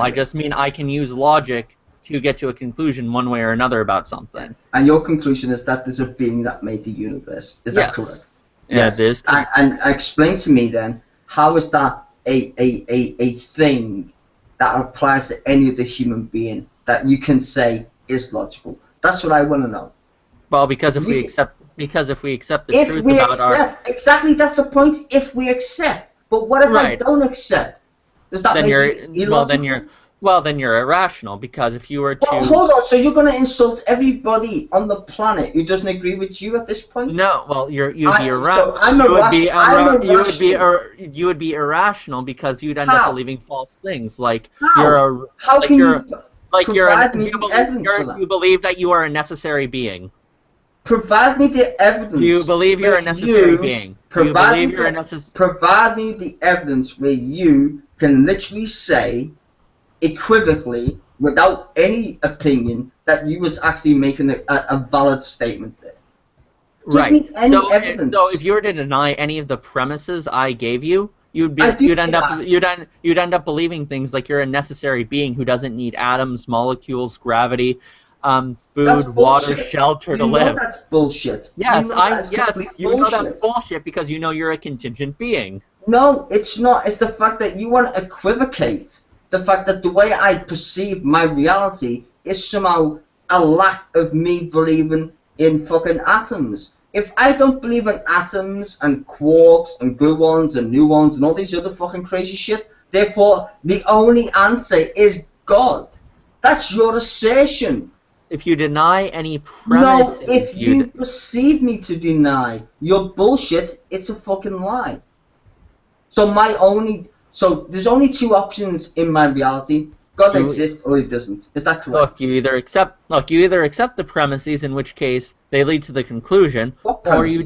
S2: I just mean I can use logic to get to a conclusion one way or another about something.
S3: And your conclusion is that there's a being that made the universe. Is that correct?
S2: Yes. Yeah, it is.
S3: And explain to me then, how is that a thing that applies to any other human being that you can say is logical? That's what I want to know.
S2: Well, because if we accept the truth about our...
S3: Exactly, that's the point. If we accept, but what if I don't accept? Does that make me illogical?
S2: Then you're irrational, because if you were to...
S3: Well, hold on, so you're going to insult everybody on the planet who doesn't agree with you at this point?
S2: No, well, you'd be irrational.
S3: So I'm irrational.
S2: You would be irrational because you'd end up believing false things, like
S3: How? How can you provide me the evidence for that?
S2: You believe that you are a necessary being.
S3: Provide me the evidence.
S2: Do you believe you're a necessary being?
S3: Provide me the evidence where you can literally say, equivocally, without any opinion, that you was actually making a valid statement there. Give me any evidence.
S2: So if you were to deny any of the premises I gave you, you'd end up believing things like you're a necessary being who doesn't need atoms, molecules, gravity, food, water, shelter to live.
S3: That's bullshit.
S2: Yes, you know that's bullshit because you know you're a contingent being.
S3: No, it's not. It's the fact that you want to equivocate. The fact that the way I perceive my reality is somehow a lack of me believing in fucking atoms. If I don't believe in atoms and quarks and gluons and nuons and all these other fucking crazy shit, therefore the only answer is God. That's your assertion.
S2: If you deny any premises...
S3: No, if you perceive me to deny your bullshit, it's a fucking lie. So there's only two options in my reality. God exists or he doesn't. Is that correct?
S2: Look, you either accept the premises, in which case they lead to the conclusion, or you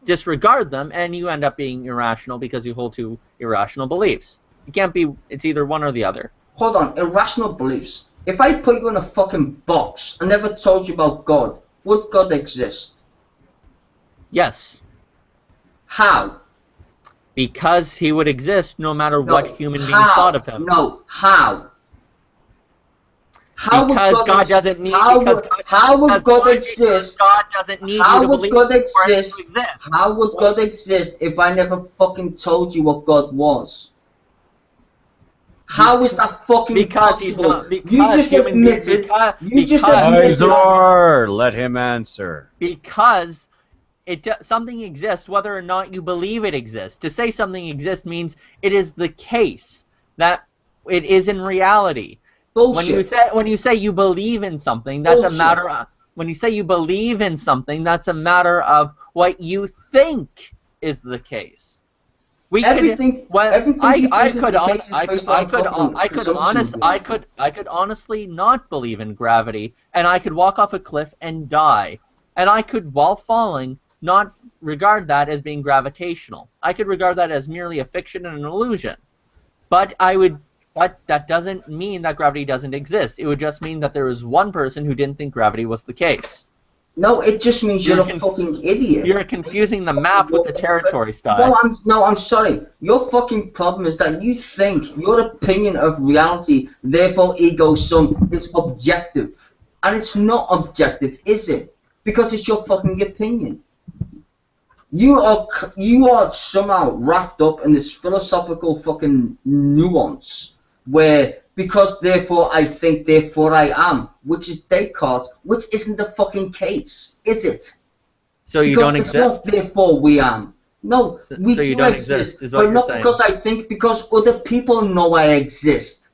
S2: disregard them and you end up being irrational because you hold to irrational beliefs. It can't be. It's either one or the other.
S3: Hold on, irrational beliefs. If I put you in a fucking box and never told you about God, would God exist?
S2: Yes.
S3: How?
S2: Because he would exist no matter what human beings thought of him.
S3: No, how? How
S2: because
S3: would
S2: God doesn't need.
S3: How would God exist?
S2: God doesn't need
S3: how
S2: you to
S3: would
S2: believe
S3: God exist?
S2: exist?
S3: How would God exist if I never fucking told you what God was? How is that fucking possible?
S2: He's not. Because
S3: you just admitted.
S1: Zor, let him answer.
S2: Because something exists whether or not you believe it exists. To say something exists means it is the case that it is in reality.
S3: Bullshit.
S2: When you say you believe in something, that's a matter of... When you say you believe in something, that's a matter of what you think is the case. I could honestly not believe in gravity, and I could walk off a cliff and die. And I could, while falling, not regard that as being gravitational. I could regard that as merely a fiction and an illusion. But that doesn't mean that gravity doesn't exist. It would just mean that there was one person who didn't think gravity was the case.
S3: No, it just means you're a fucking idiot.
S2: You're confusing the map with the territory style.
S3: No, I'm sorry. Your fucking problem is that you think your opinion of reality, therefore ego sum, is objective. And it's not objective, is it? Because it's your fucking opinion. You are somehow wrapped up in this philosophical fucking nuance where because therefore I think, therefore I am, which is Descartes, which isn't the fucking case, is it?
S2: So you don't exist?
S3: Not, therefore we am. No, we
S2: so you
S3: do
S2: don't
S3: exist,
S2: is what
S3: but not
S2: saying.
S3: Because I think, because other people know I exist.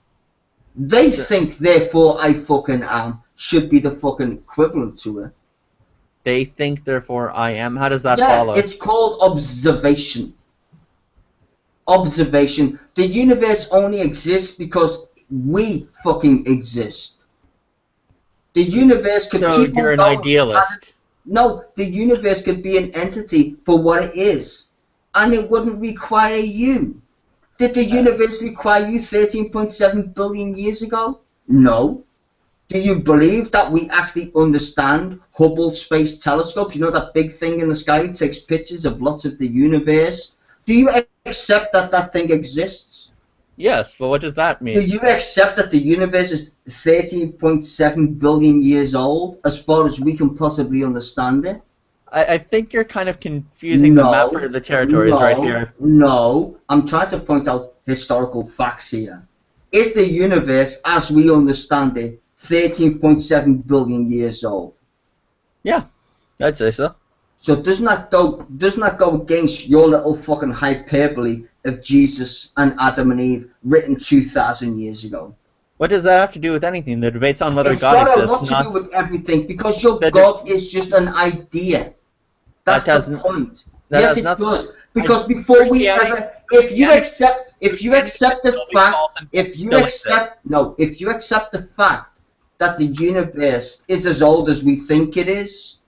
S3: They think, therefore I fucking am, should be the fucking equivalent to it.
S2: They think, therefore I am. How does that
S3: Yeah,
S2: follow?
S3: it's called observation. Observation. The universe only exists because we fucking exist. The universe could
S2: So
S3: keep
S2: you're
S3: on
S2: an
S3: going.
S2: idealist.
S3: No, the universe could be an entity for what it is, and it wouldn't require you. Did the universe require you 13.7 billion years ago? No. Do you believe that we actually understand Hubble Space Telescope? You know, that big thing in the sky that takes pictures of lots of the universe? Do you accept that that thing exists?
S2: Yes, but what does that
S3: Do
S2: mean?
S3: you accept that the universe is 13.7 billion years old, as far as we can possibly understand it?
S2: I think you're kind of confusing the map for the territories right here.
S3: No. I'm trying to point out historical facts here. Is the universe, as we understand it, 13.7 billion years old?
S2: Yeah, I'd say so.
S3: So doesn't that go against your little fucking hyperbole of Jesus and Adam and Eve written 2,000 years ago?
S2: What does that have to do with anything? The debate's on whether
S3: It's
S2: God
S3: got a
S2: exists,
S3: lot to
S2: not
S3: do with everything, because your
S2: That-
S3: God is just an idea. That's
S2: That
S3: the
S2: doesn't-
S3: point.
S2: that
S3: Yes,
S2: has
S3: it
S2: nothing-
S3: does. Because before we
S2: Christianity-
S3: ever, if you accept the fact, if you
S2: still exists.
S3: accept the fact that the universe is as old as we think it is,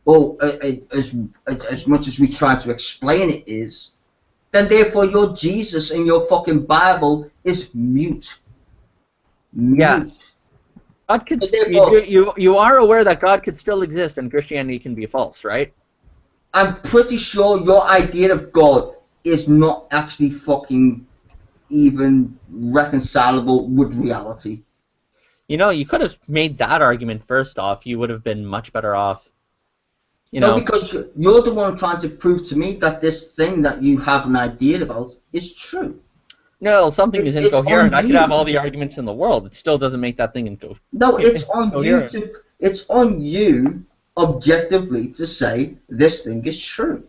S3: or as much as we try to explain it is, then therefore your Jesus and your fucking Bible is mute.
S2: Yeah.
S3: Mute.
S2: God could,
S3: But therefore-
S2: you are aware that God could still exist and Christianity can be false, right?
S3: I'm pretty sure your idea of God is not actually fucking even reconcilable with reality.
S2: You know, you could have made that argument first off. You would have been much better off. You
S3: No,
S2: know,
S3: because you're the one trying to prove to me that this thing that you have an idea about is true.
S2: no, something is
S3: it's
S2: incoherent.
S3: on
S2: I could
S3: you.
S2: have all the arguments in the world. It still doesn't make that thing incoherent.
S3: No, it's on you
S2: Coherent.
S3: it's on you objectively to say this thing is true.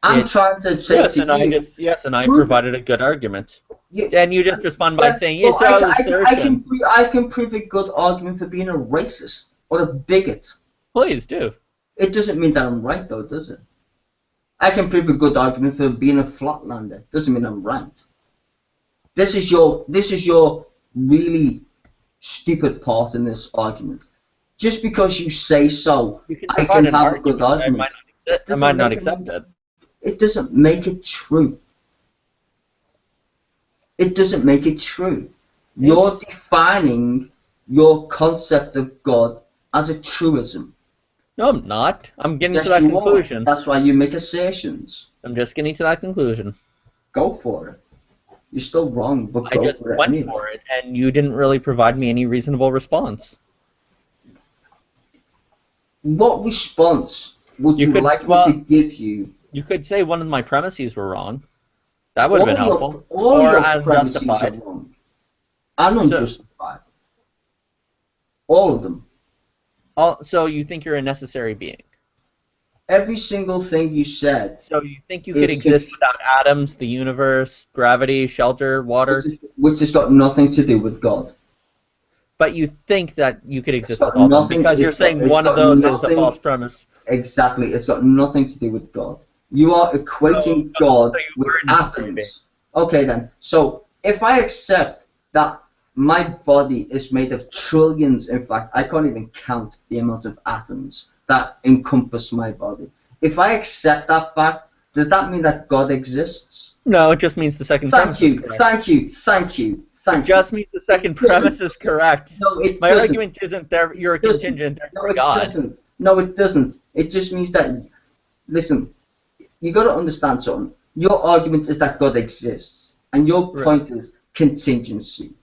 S3: I'm trying to say
S2: Yes,
S3: to
S2: and
S3: you,
S2: I
S3: prove it.
S2: provided a good argument.
S3: You-
S2: And you just respond by
S3: Yeah,
S2: saying
S3: well,
S2: it's all assertion.
S3: I can prove a good argument for being a racist or a bigot.
S2: Please do.
S3: It doesn't mean that I'm right, though, does it? I can prove a good argument for being a flatlander. Doesn't mean I'm right. This is your really stupid part in this argument. Just because you say so,
S2: You can
S3: I
S2: provide
S3: can
S2: an
S3: have a good
S2: argument.
S3: argument.
S2: I might not accept it.
S3: It doesn't make it true. It doesn't make it true. You're defining your concept of God as a truism.
S2: No, I'm not. I'm getting
S3: Yes,
S2: to that
S3: you
S2: conclusion.
S3: are. That's why you make assertions.
S2: I'm just getting to that conclusion.
S3: Go for it. You're still wrong, but
S2: I
S3: go
S2: just
S3: for it
S2: went
S3: anyway.
S2: for it, and you didn't really provide me any reasonable response.
S3: What response would
S2: You
S3: you
S2: could-
S3: like
S2: well-
S3: me to give you?
S2: You could say one of my premises were wrong. That would have been helpful.
S3: All
S2: Or
S3: your premises are
S2: unjustified.
S3: wrong. And unjustified. All of them.
S2: So you think you're a necessary being.
S3: Every single thing you said,
S2: So you think you
S3: Is
S2: could exist
S3: conf-
S2: without atoms, the universe, gravity, shelter, water,
S3: which has got nothing to do with God.
S2: but you think that you could exist
S3: got
S2: with all of them
S3: nothing-
S2: because you're
S3: it's got-
S2: saying
S3: it's
S2: one of
S3: got
S2: those is a
S3: nothing-
S2: false premise.
S3: Exactly. It's got nothing to do with God. You are equating God
S2: so you
S3: with
S2: were a necessary
S3: atoms. Okay then. So if I accept that my body is made of trillions, in fact, I can't even count the amount of atoms that encompass my body. If I accept that fact, does that mean that God exists?
S2: No, it just means the second
S3: Thank
S2: premise is
S3: you,
S2: correct.
S3: thank you, thank you,
S2: It
S3: thank you.
S2: just means the second premise is correct.
S3: No, it
S2: My
S3: doesn't.
S2: argument isn't there. You're a
S3: It doesn't.
S2: contingent.
S3: No,
S2: Therefore,
S3: it
S2: God.
S3: doesn't. No, it doesn't. It just means that, listen, you got to understand something. Your argument is that God exists, and your
S2: Right.
S3: point is contingency.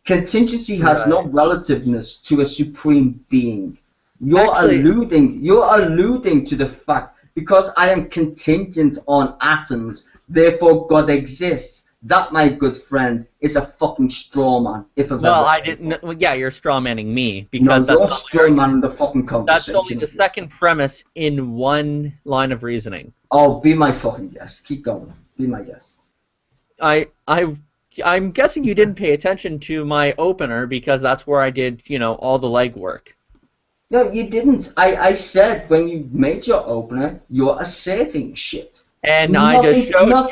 S3: Contingency has no
S2: Right.
S3: relativeness to a supreme being. You're
S2: Actually-
S3: alluding to the fact because I am contingent on atoms, therefore God exists. That, my good friend, is a fucking straw man. If I've
S2: Well,
S3: ever-
S2: I didn't. Well, yeah, you're straw manning me
S3: No,
S2: because
S3: you're
S2: that's not
S3: straw man the fucking
S2: that's
S3: conversation.
S2: only the second premise in one line of reasoning.
S3: Oh, be my fucking guest. Keep going. Be my guest.
S2: I'm guessing you didn't pay attention to my opener because that's where I did, all the legwork.
S3: No, you didn't. I said when you made your opener, you're asserting shit.
S2: And I just showed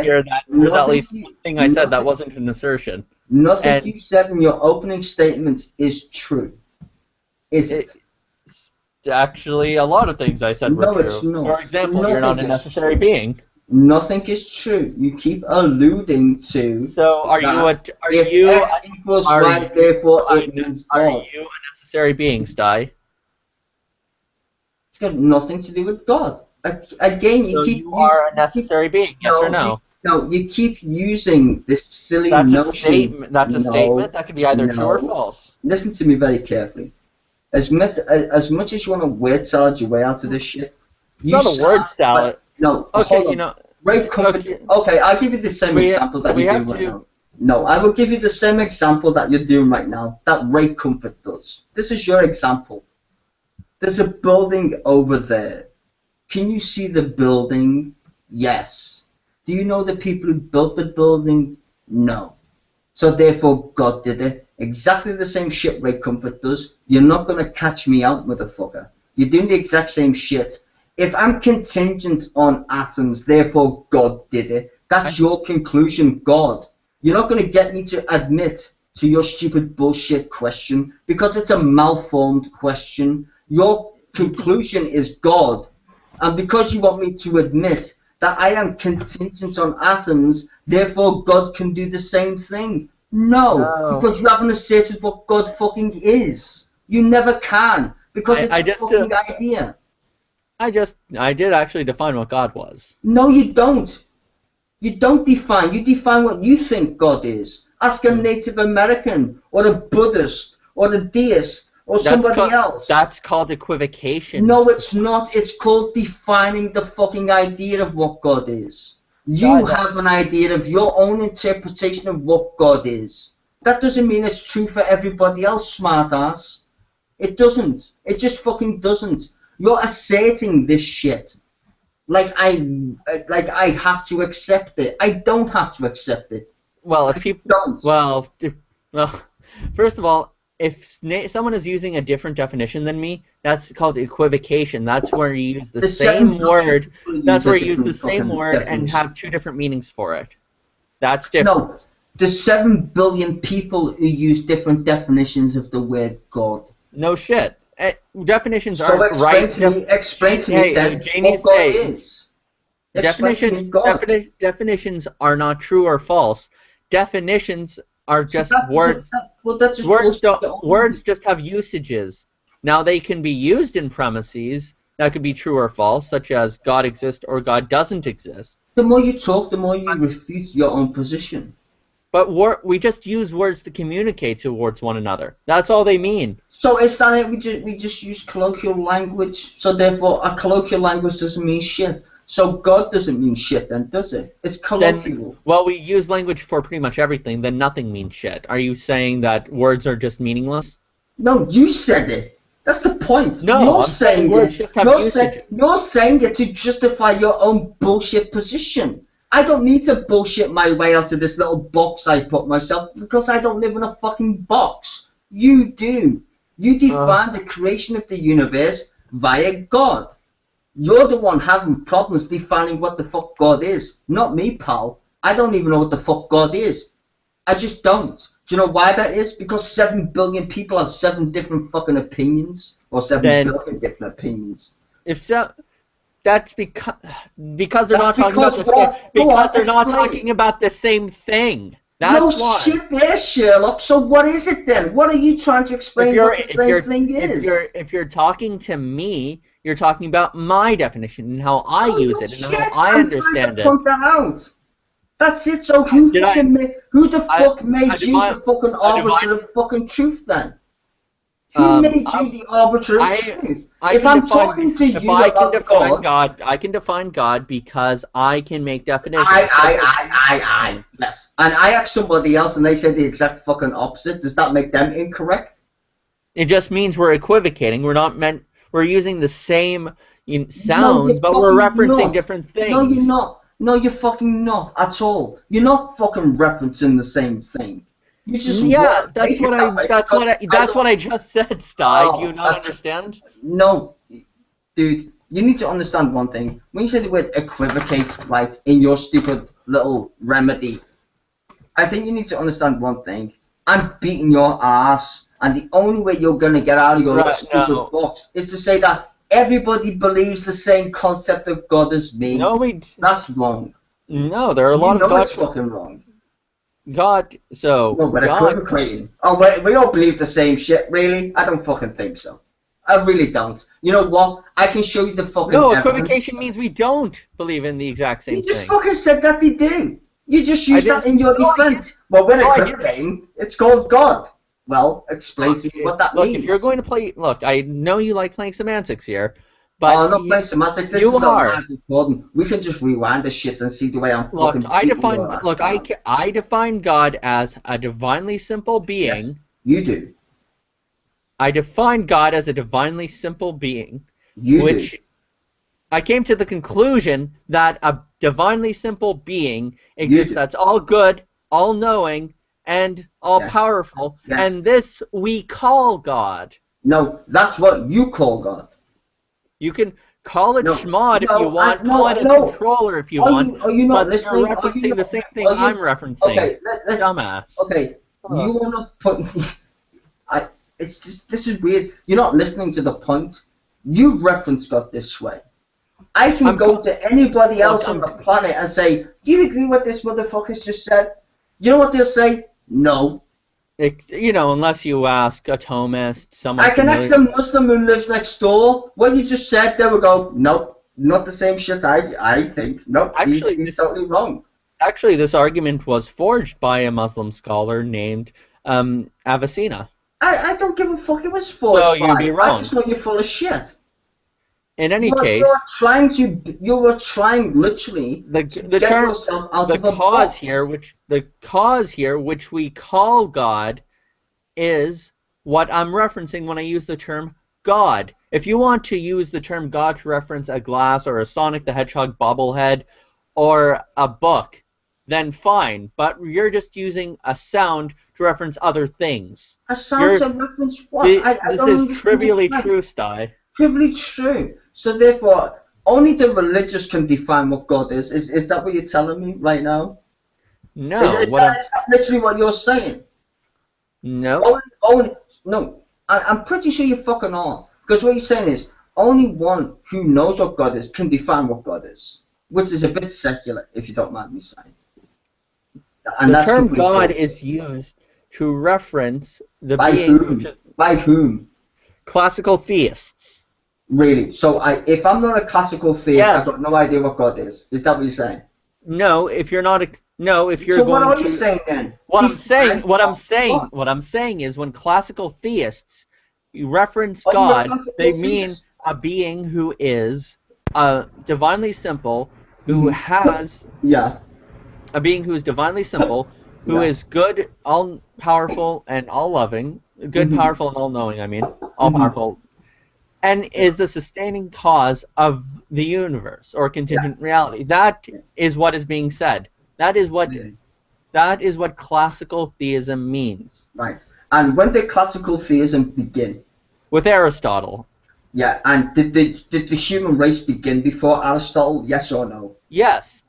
S2: here that there's at least one thing I said that wasn't an assertion.
S3: Nothing you said in your opening statement is true. Is it?
S2: Actually, a lot of things I said were true.
S3: It's not.
S2: For example, you're not a necessary being.
S3: Nothing is true. You keep alluding to.
S2: So are you
S3: X equals Y, therefore it means God.
S2: Are you a necessary being, Sty?
S3: It's got nothing to do with God. Again,
S2: so you are a necessary being, yes or no?
S3: No, you keep using this silly
S2: notion.
S3: That's
S2: a statement that could be either true or false.
S3: Listen to me very carefully. As much as you want to word salad your way out of this shit,
S2: it's not a word salad.
S3: No.
S2: Okay, you know.
S3: Great comfort. Okay, I'll give you the same example that you're doing right now. No, I will give you the same example that you're doing right now. That Ray Comfort does. This is your example. There's a building over there. Can you see the building? Yes. Do you know the people who built the building? No. So therefore, God did it. Exactly the same shit Ray Comfort does. You're not going to catch me out, motherfucker. You're doing the exact same shit. If I'm contingent on atoms, therefore God did it, that's your conclusion, God. You're not going to get me to admit to your stupid bullshit question because it's a malformed question. Your conclusion is God. And because you want me to admit that I am contingent on atoms, therefore God can do the same thing. No, because you haven't asserted what God fucking is. You never can, because it's a fucking idea.
S2: I did actually define what God was.
S3: No, you don't. You don't define. You define what you think God is. Ask a Native American, or a Buddhist, or a deist, or somebody else.
S2: That's called equivocation.
S3: No, it's not. It's called defining the fucking idea of what God is. You have an idea of your own interpretation of what God is. That doesn't mean it's true for everybody else, smartass. It doesn't. It just fucking doesn't. You're asserting this shit. Like I have to accept it. I don't have to accept it.
S2: Well, if people
S3: don't.
S2: Well, first of all, if someone is using a different definition than me, that's called equivocation. That's where you use the same word. That's where you use the same word and have two different meanings for it. That's different.
S3: No, there's 7 billion people who use different definitions of the word God.
S2: No shit. Definitions aren't right.
S3: Explain to me then what God is.
S2: Definitions are not true or false. Definitions are just words. Words just have usages. Now they can be used in premises that could be true or false, such as God exists or God doesn't exist.
S3: The more you talk, the more you refute your own position.
S2: But we just use words to communicate towards one another. That's all they mean.
S3: So is that it? We just use colloquial language. So therefore, a colloquial language doesn't mean shit. So God doesn't mean shit then, does it? It's colloquial.
S2: Well, we use language for pretty much everything. Then nothing means shit. Are you saying that words are just meaningless?
S3: No, you said it. That's the point.
S2: No,
S3: you're saying
S2: words just have usages.
S3: You're saying it to justify your own bullshit position. I don't need to bullshit my way out of this little box I put myself because I don't live in a fucking box. You do. You define the creation of the universe via God. You're the one having problems defining what the fuck God is. Not me, pal. I don't even know what the fuck God is. I just don't. Do you know why that is? Because 7 billion people have 7 different fucking opinions. Or 7 billion different opinions.
S2: If so... That's because they're not talking about the same. Because they're not talking about the same thing. That's why.
S3: No shit, there, Sherlock. So what is it then? What are you trying to explain? What the same thing is?
S2: If you're talking to me, you're talking about my definition and how I use it and how I understand it.
S3: Point that out. That's it. So who the fuck made you the fucking arbiter of fucking truth then? Who made you the arbiter of truth? If I'm talking to you about God,
S2: I can define God because I can make definitions.
S3: Yes. And I asked somebody else and they said the exact fucking opposite. Does that make them incorrect?
S2: It just means we're equivocating. We're using the same sounds, but we're referencing different things.
S3: No, you're not. No, you're fucking not at all. You're not fucking referencing the same thing. You just
S2: Yeah,
S3: want to make it that way because
S2: that's what I just said, Sty. Do
S3: Oh,
S2: you not
S3: okay.
S2: understand?
S3: No, dude, you need to understand one thing. When you say the word equivocate, right, in your stupid little remedy, I think you need to understand one thing. I'm beating your ass, and the only way you're gonna get out of your little
S2: Right,
S3: stupid
S2: no.
S3: box is to say that everybody believes the same concept of God as me.
S2: No,
S3: That's wrong.
S2: no, there are a
S3: You
S2: lot of
S3: know it's
S2: God.
S3: fucking wrong.
S2: So
S3: No, but
S2: God.
S3: equivocating. Oh, wait, we all believe the same shit, really? I don't fucking think so. I really don't. You know what? I can show you the fucking
S2: No,
S3: evidence.
S2: equivocation means we don't believe in the exact same
S3: You just
S2: thing.
S3: fucking said that they do. You just used that
S2: didn't-
S3: in your
S2: no, I
S3: defense. Well, we're
S2: No, I didn't.
S3: equivocating. It's called God. Well, explain to me what that
S2: Look,
S3: means.
S2: if you're going to play, look, I know you like playing semantics here, but
S3: Oh, I'm not playing semantics. This
S2: you
S3: is a
S2: are.
S3: live recording. We can just rewind the shit and see the way I'm
S2: Look,
S3: fucking
S2: I
S3: beating
S2: define
S3: your ass
S2: look,
S3: down.
S2: I define God as a divinely simple being.
S3: Yes, you do.
S2: I define God as a divinely simple being,
S3: You
S2: which
S3: do.
S2: I came to the conclusion that a divinely simple being exists
S3: do.
S2: that's all good, all knowing, and all
S3: Yes.
S2: powerful,
S3: Yes.
S2: and this we call God.
S3: No, that's what you call God.
S2: You can call it
S3: No,
S2: Schmod if
S3: no,
S2: you want,
S3: no,
S2: call it a
S3: no.
S2: controller if you
S3: Are
S2: want,
S3: you, are you not
S2: but
S3: listening?
S2: you're
S3: Are you
S2: referencing
S3: not,
S2: the same thing
S3: are you,
S2: I'm referencing.
S3: Okay, let's,
S2: Dumbass.
S3: okay,
S2: Ugh.
S3: you want to put... it's just, this is weird. You're not listening to the point. You reference God this way. I can go to anybody else on the planet and say, do you agree with this motherfucker's just said? You know what they'll say? No.
S2: You know, unless you ask a Thomist, someone
S3: I can ask
S2: familiar.
S3: the Muslim who lives next door. What you just said, they will go, nope, not the same shit I think. Nope,
S2: Actually,
S3: he's totally wrong.
S2: Actually, this argument was forged by a Muslim scholar named Avicenna.
S3: I don't give a fuck. It was forged
S2: So you'd be
S3: I
S2: wrong.
S3: just know you're full of shit.
S2: In any
S3: You
S2: case,
S3: were trying literally
S2: the
S3: to
S2: the
S3: get
S2: term,
S3: yourself out
S2: the
S3: of a
S2: cause
S3: box.
S2: here, which we call God, is what I'm referencing when I use the term God. If you want to use the term God to reference a glass or a Sonic the Hedgehog bobblehead or a book, then fine. But you're just using a sound to reference other things.
S3: A sound to reference what? I
S2: This
S3: don't
S2: is
S3: understand
S2: trivially
S3: your
S2: true, Sty.
S3: Trivially true. So therefore, only the religious can define what God is. Is that what you're telling me right now?
S2: No,
S3: Is that literally what you're saying?
S2: No.
S3: No. I'm pretty sure you fucking are. Because what you're saying is, only one who knows what God is can define what God is. Which is a bit secular, if you don't mind me saying. And
S2: The
S3: that's
S2: term
S3: completely
S2: God
S3: bullshit.
S2: is used to reference the
S3: By
S2: being
S3: whom?
S2: which is
S3: By whom?
S2: classical theists.
S3: Really? So if I'm not a classical theist,
S2: Yes.
S3: I've got no idea what God is. Is that what you're saying?
S2: No, if you're not if you're
S3: So
S2: going
S3: what are
S2: to
S3: you saying then?
S2: What I'm
S3: Define
S2: saying is when classical theists reference
S3: Are you a
S2: God,
S3: classical
S2: they mean
S3: theist?
S2: a being who is divinely simple, who
S3: Mhm.
S2: has
S3: Yeah.
S2: a being who is divinely simple, who
S3: Yeah.
S2: is good, all powerful, and all loving, good,
S3: Mhm.
S2: powerful, and all knowing. I mean, all
S3: Mhm.
S2: powerful, and is the sustaining cause of the universe or contingent reality. That is what is being said. That is what classical theism means.
S3: Right. And when did classical theism begin?
S2: With Aristotle,
S3: Yeah. And did the human race begin before Aristotle? Yes or no?
S2: yes.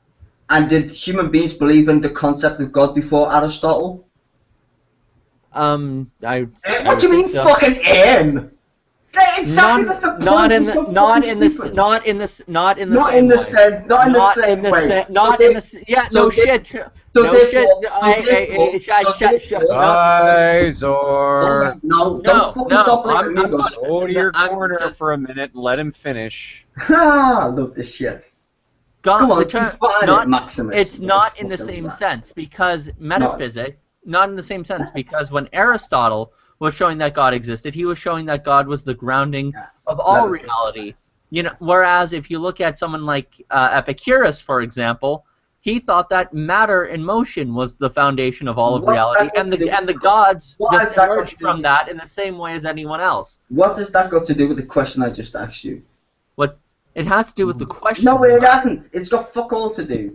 S3: And did human beings believe in the concept of God before Aristotle?
S2: I
S3: What
S2: would
S3: do you
S2: think
S3: mean,
S2: so.
S3: fucking N? Exactly that's the point.
S2: Not in
S3: It's
S2: the
S3: so fucking stupid.
S2: not in the
S3: Not in
S2: same
S3: the
S2: way.
S3: same. Not in the same way.
S2: Not in the yeah.
S3: So
S2: No
S3: they-
S2: shit.
S3: so
S2: No
S3: therefore-
S2: shit.
S3: so therefore-
S1: Bye, Zor.
S3: No, don't fucking stop blaming me, Gus.
S1: Go to your
S2: I'm
S1: corner
S2: just-
S1: for a minute and let him finish.
S3: Ha! Look this shit.
S2: God,
S3: Come on,
S2: the term,
S3: define
S2: not,
S3: it, Maximus.
S2: it's not in the
S3: Fucking
S2: same
S3: rat.
S2: sense because metaphysics, not in the same sense because when Aristotle was showing that God existed, he was showing that God was the grounding of all reality. You know, whereas if you look at someone like Epicurus, for example, he thought that matter in motion was the foundation of all of
S3: What's
S2: reality,
S3: that got
S2: and
S3: to do with
S2: the gods
S3: What
S2: just
S3: has that got
S2: emerged
S3: to do
S2: from
S3: with-
S2: that in the same way as anyone else.
S3: What has that got to do with the question I just asked you?
S2: What it has to do with the question.
S3: No, it hasn't. It's got fuck all to do.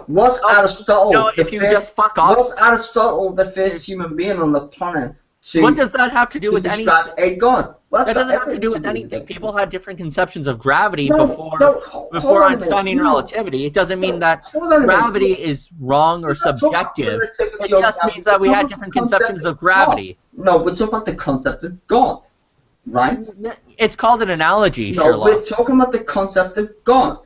S3: Was Aristotle
S2: No,
S3: the
S2: if you
S3: first,
S2: just fuck off.
S3: was Aristotle the first human being on the planet to,
S2: What does that have to do
S3: to
S2: with
S3: describe
S2: anything?
S3: a god? Well,
S2: That
S3: that's
S2: doesn't
S3: got
S2: have to do
S3: everything
S2: with anything.
S3: it.
S2: People had different conceptions of gravity
S3: No,
S2: before
S3: hold on a minute.
S2: Einsteinian
S3: No.
S2: relativity. It doesn't mean that
S3: Hold on a minute.
S2: gravity is wrong or
S3: We're not talking about
S2: subjective.
S3: relativity
S2: It
S3: or
S2: just
S3: gravity.
S2: means that we
S3: We're
S2: had
S3: talking
S2: different
S3: about the concept
S2: conceptions of gravity.
S3: No, we're talking about the concept of God, right?
S2: It's called an analogy,
S3: No,
S2: Sherlock.
S3: we're talking about the concept of God.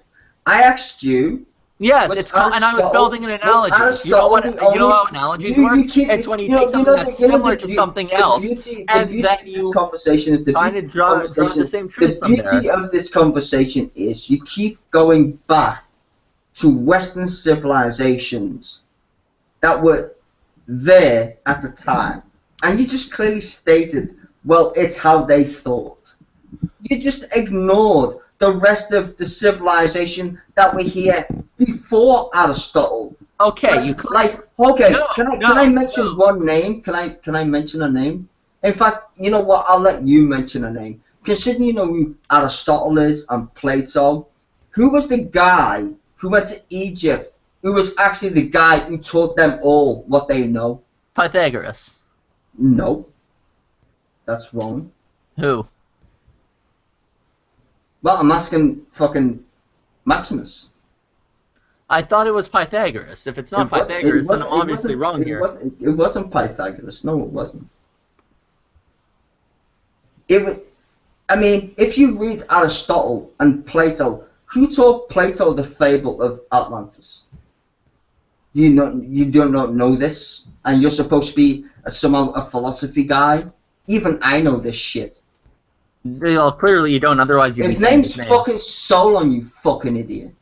S3: I asked you.
S2: Yes, it's called, and I was building an analogy. You know how analogies work? It's when you take something that's similar to something else, and then you kind of draw the same truth from there.
S3: The beauty of this conversation is you keep going back to Western civilizations that were there at the time, and you just clearly stated, well, it's how they thought. You just ignored the rest of the civilization that were here before Aristotle.
S2: Okay,
S3: Can I mention one name? Can I mention a name? In fact, you know what? I'll let you mention a name. Considering you know who Aristotle is and Plato, who was the guy who went to Egypt, who was actually the guy who taught them all what they know?
S2: Pythagoras.
S3: No. That's wrong.
S2: Who?
S3: Well, I'm asking fucking Maximus.
S2: I thought it was Pythagoras. If it's not Pythagoras, then I'm obviously wrong here.
S3: It wasn't Pythagoras. No, it wasn't. It was. I mean, if you read Aristotle and Plato, who taught Plato the fable of Atlantis? You do not know this, and you're supposed to be somehow a philosophy guy. Even I know this shit.
S2: Well, clearly you don't, otherwise you'd be saying his name.
S3: Fucking Solon, you fucking idiot.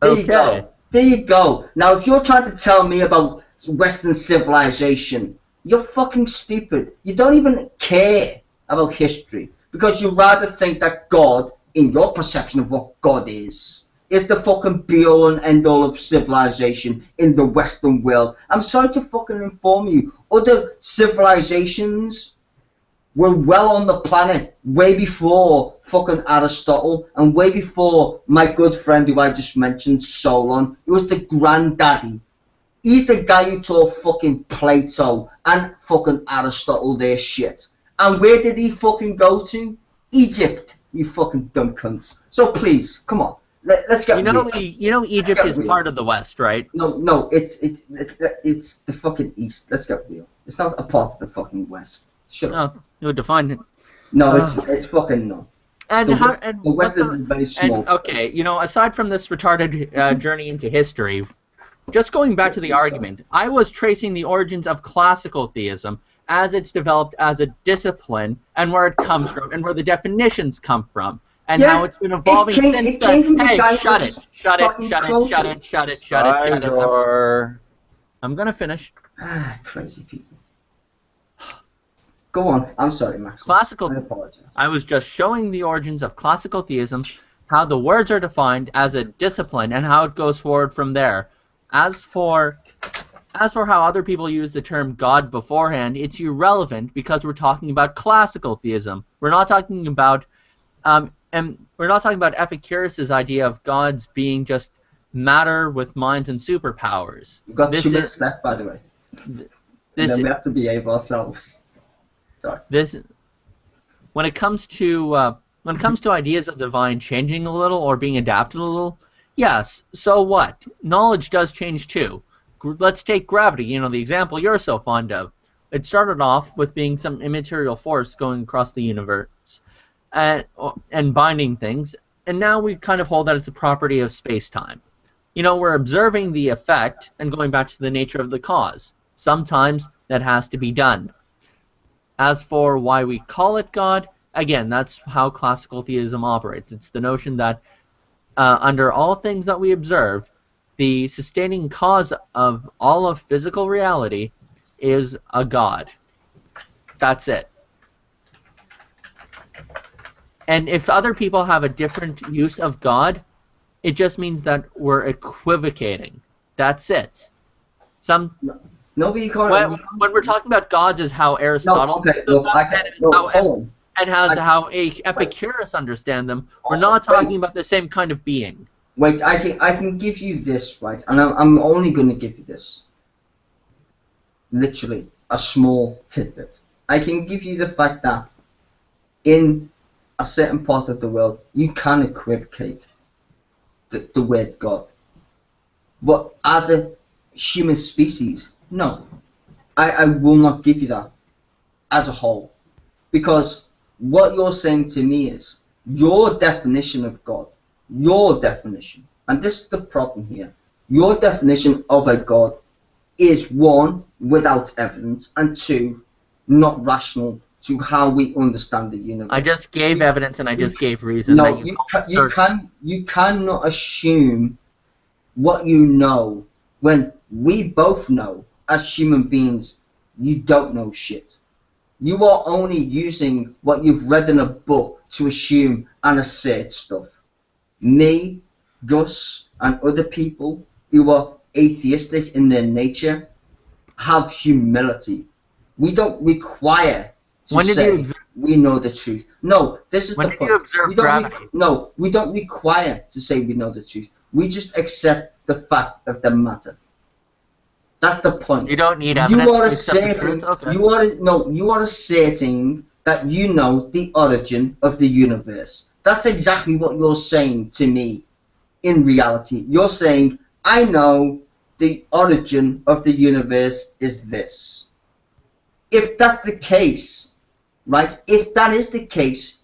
S3: There you go.
S2: Okay.
S3: There you go. Now, if you're trying to tell me about Western civilization, you're fucking stupid. You don't even care about history because you rather think that God, in your perception of what God is the fucking be-all and end-all of civilization in the Western world. I'm sorry to fucking inform you. Other civilizations were well on the planet way before fucking Aristotle and way before my good friend who I just mentioned, Solon. He was the granddaddy. He's the guy who taught fucking Plato and fucking Aristotle their shit. And where did he fucking go to? Egypt, you fucking dumb cunts. So please, come on. Let's get real.
S2: Egypt is part of the West, right?
S3: No, it's the fucking East. Let's get real. It's not a part of the fucking West. Shut up.
S2: You would define it.
S3: No, it's fucking no.
S2: And
S3: the West is very small.
S2: And, okay, aside from this retarded journey into history, just going back to the argument, I was tracing the origins of classical theism as it's developed as a discipline and where it comes from and where the definitions come from. And how it's been evolving since then. Hey, shut it. I'm gonna finish.
S3: Crazy people. Go on. I'm sorry, Max. I apologize.
S2: I was just showing the origins of classical theism, how the words are defined as a discipline, and how it goes forward from there. As for how other people use the term God beforehand, it's irrelevant because we're talking about classical theism. We're not talking about Epicurus' idea of gods being just matter with minds and superpowers.
S3: We've got 2 minutes left, by the way. And then we have to behave ourselves. Sorry.
S2: When it comes to ideas of the divine changing a little or being adapted a little, yes. So what? Knowledge does change too. Let's take gravity. The example you're so fond of. It started off with being some immaterial force going across the universe. And binding things, and now we kind of hold that it's a property of space-time. We're observing the effect and going back to the nature of the cause. Sometimes that has to be done. As for why we call it God, again, that's how classical theism operates. It's the notion that under all things that we observe, the sustaining cause of all of physical reality is a God. That's it. And if other people have a different use of God, it just means that we're equivocating. That's it.
S3: No, but you can't.
S2: When we're talking about gods, is how Aristotle how Epicurus understand them. We're not talking about the same kind of being.
S3: Wait, I can give you this, right? And I'm only going to give you this. Literally, a small tidbit. I can give you the fact that in a certain part of the world, you can equivocate the word God. But as a human species, no. I will not give you that as a whole. Because what you're saying to me is your definition of God, your definition, and this is the problem here, your definition of a God is one, without evidence, and two, not rational to how we understand the universe.
S2: I just gave evidence and I just gave reason.
S3: No,
S2: that
S3: you cannot assume what you know when we both know as human beings you don't know shit. You are only using what you've read in a book to assume and assert stuff. Me, Gus, and other people who are atheistic in their nature have humility. We don't require to say we know the truth. No, this is the point.
S2: When did you observe gravity?
S3: No, we don't require to say we know the truth. We just accept the fact of the matter. That's the point.
S2: You don't need evidence.
S3: You are asserting.
S2: Okay.
S3: You are asserting that you know the origin of the universe. That's exactly what you're saying to me. In reality, you're saying I know the origin of the universe is this. If that's the case, right? If that is the case,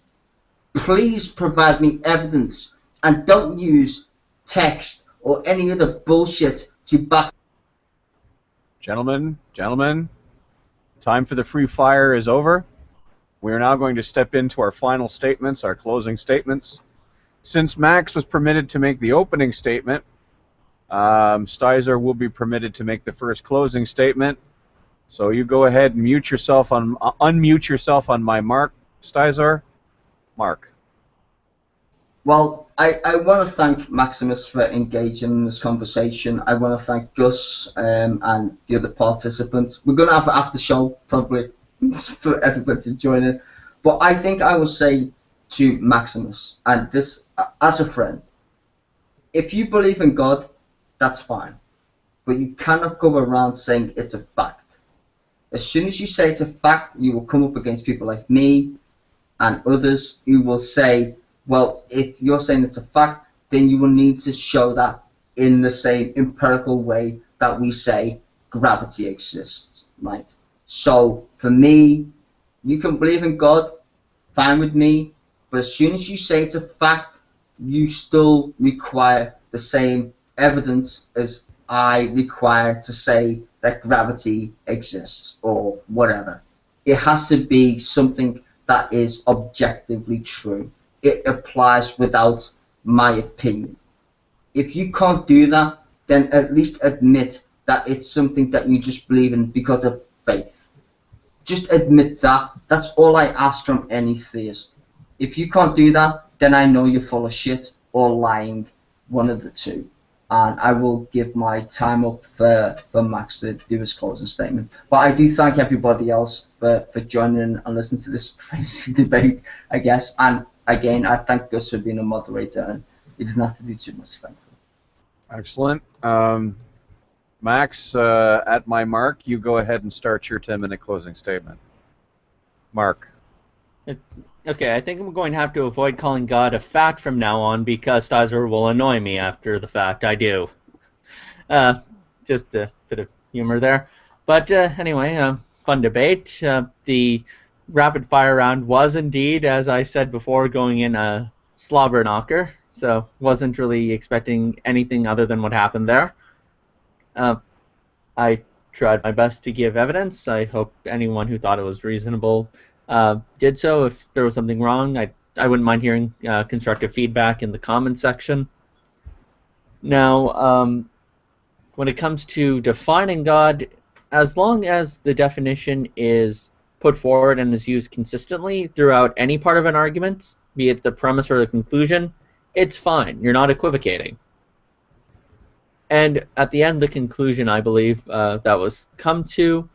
S3: please provide me evidence and don't use text or any other bullshit to back.
S1: Gentlemen, time for the free fire is over. We are now going to step into our final statements, our closing statements. Since Max was permitted to make the opening statement, Strausser will be permitted to make the first closing statement. So you go ahead and unmute yourself on my mark, Strausser. Mark.
S3: Well, I want to thank Maximus for engaging in this conversation. I want to thank Gus and the other participants. We're going to have an after show, probably, for everybody to join in. But I think I will say to Maximus, and this as a friend, if you believe in God, that's fine. But you cannot go around saying it's a fact. As soon as you say it's a fact, you will come up against people like me and others who will say, well, if you're saying it's a fact, then you will need to show that in the same empirical way that we say gravity exists, right? So, for me, you can believe in God, fine with me, but as soon as you say it's a fact, you still require the same evidence as I require to say that gravity exists, or whatever. It has to be something that is objectively true. It applies without my opinion. If you can't do that, then at least admit that it's something that you just believe in because of faith. Just admit that. That's all I ask from any theist. If you can't do that, then I know you're full of shit or lying, one of the two. And I will give my time up for Max to do his closing statement. But I do thank everybody else for joining and listening to this crazy debate, I guess. And again, I thank Gus for being a moderator, and he didn't have to do too much, thankfully.
S1: Excellent. Max, at my mark, you go ahead and start your 10-minute closing statement. Mark.
S2: Okay, I think I'm going to have to avoid calling God a fact from now on because Strausser will annoy me after the fact. I do. Just a bit of humor there. But anyway, fun debate. The rapid fire round was indeed, as I said before, going in a slobber knocker. So wasn't really expecting anything other than what happened there. I tried my best to give evidence. I hope anyone who thought it was reasonable did so. If there was something wrong, I wouldn't mind hearing constructive feedback in the comment section. Now, when it comes to defining God, as long as the definition is put forward and is used consistently throughout any part of an argument, be it the premise or the conclusion, it's fine. You're not equivocating. And at the end, the conclusion, I believe, that was come to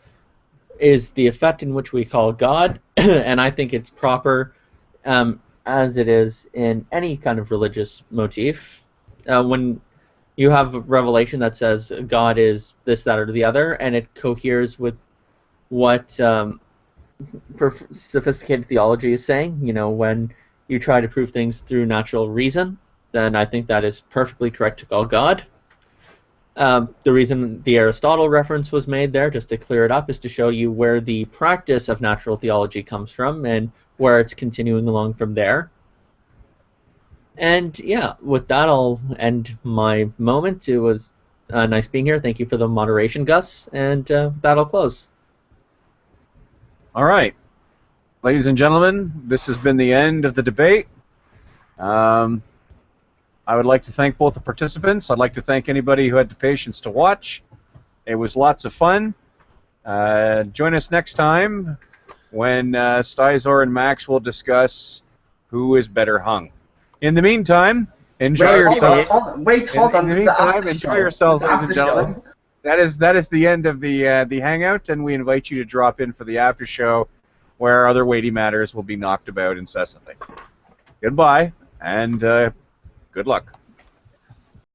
S2: is the effect in which we call God, and I think it's proper, as it is in any kind of religious motif, when you have a revelation that says God is this, that, or the other, and it coheres with what sophisticated theology is saying, when you try to prove things through natural reason, then I think that is perfectly correct to call God. The reason the Aristotle reference was made there, just to clear it up, is to show you where the practice of natural theology comes from and where it's continuing along from there. And yeah, with that, I'll end my moment. It was nice being here. Thank you for the moderation, Gus. And with that, I'll close.
S1: All right. Ladies and gentlemen, this has been the end of the debate. I would like to thank both the participants. I'd like to thank anybody who had the patience to watch. It was lots of fun. Join us next time when Strausser and Max will discuss who is better hung. In the meantime, enjoy yourself.
S3: Hold on.
S1: In the meantime, enjoy yourselves, ladies and gentlemen. That is the end of the hangout, and we invite you to drop in for the after show, where other weighty matters will be knocked about incessantly. Goodbye, and good luck.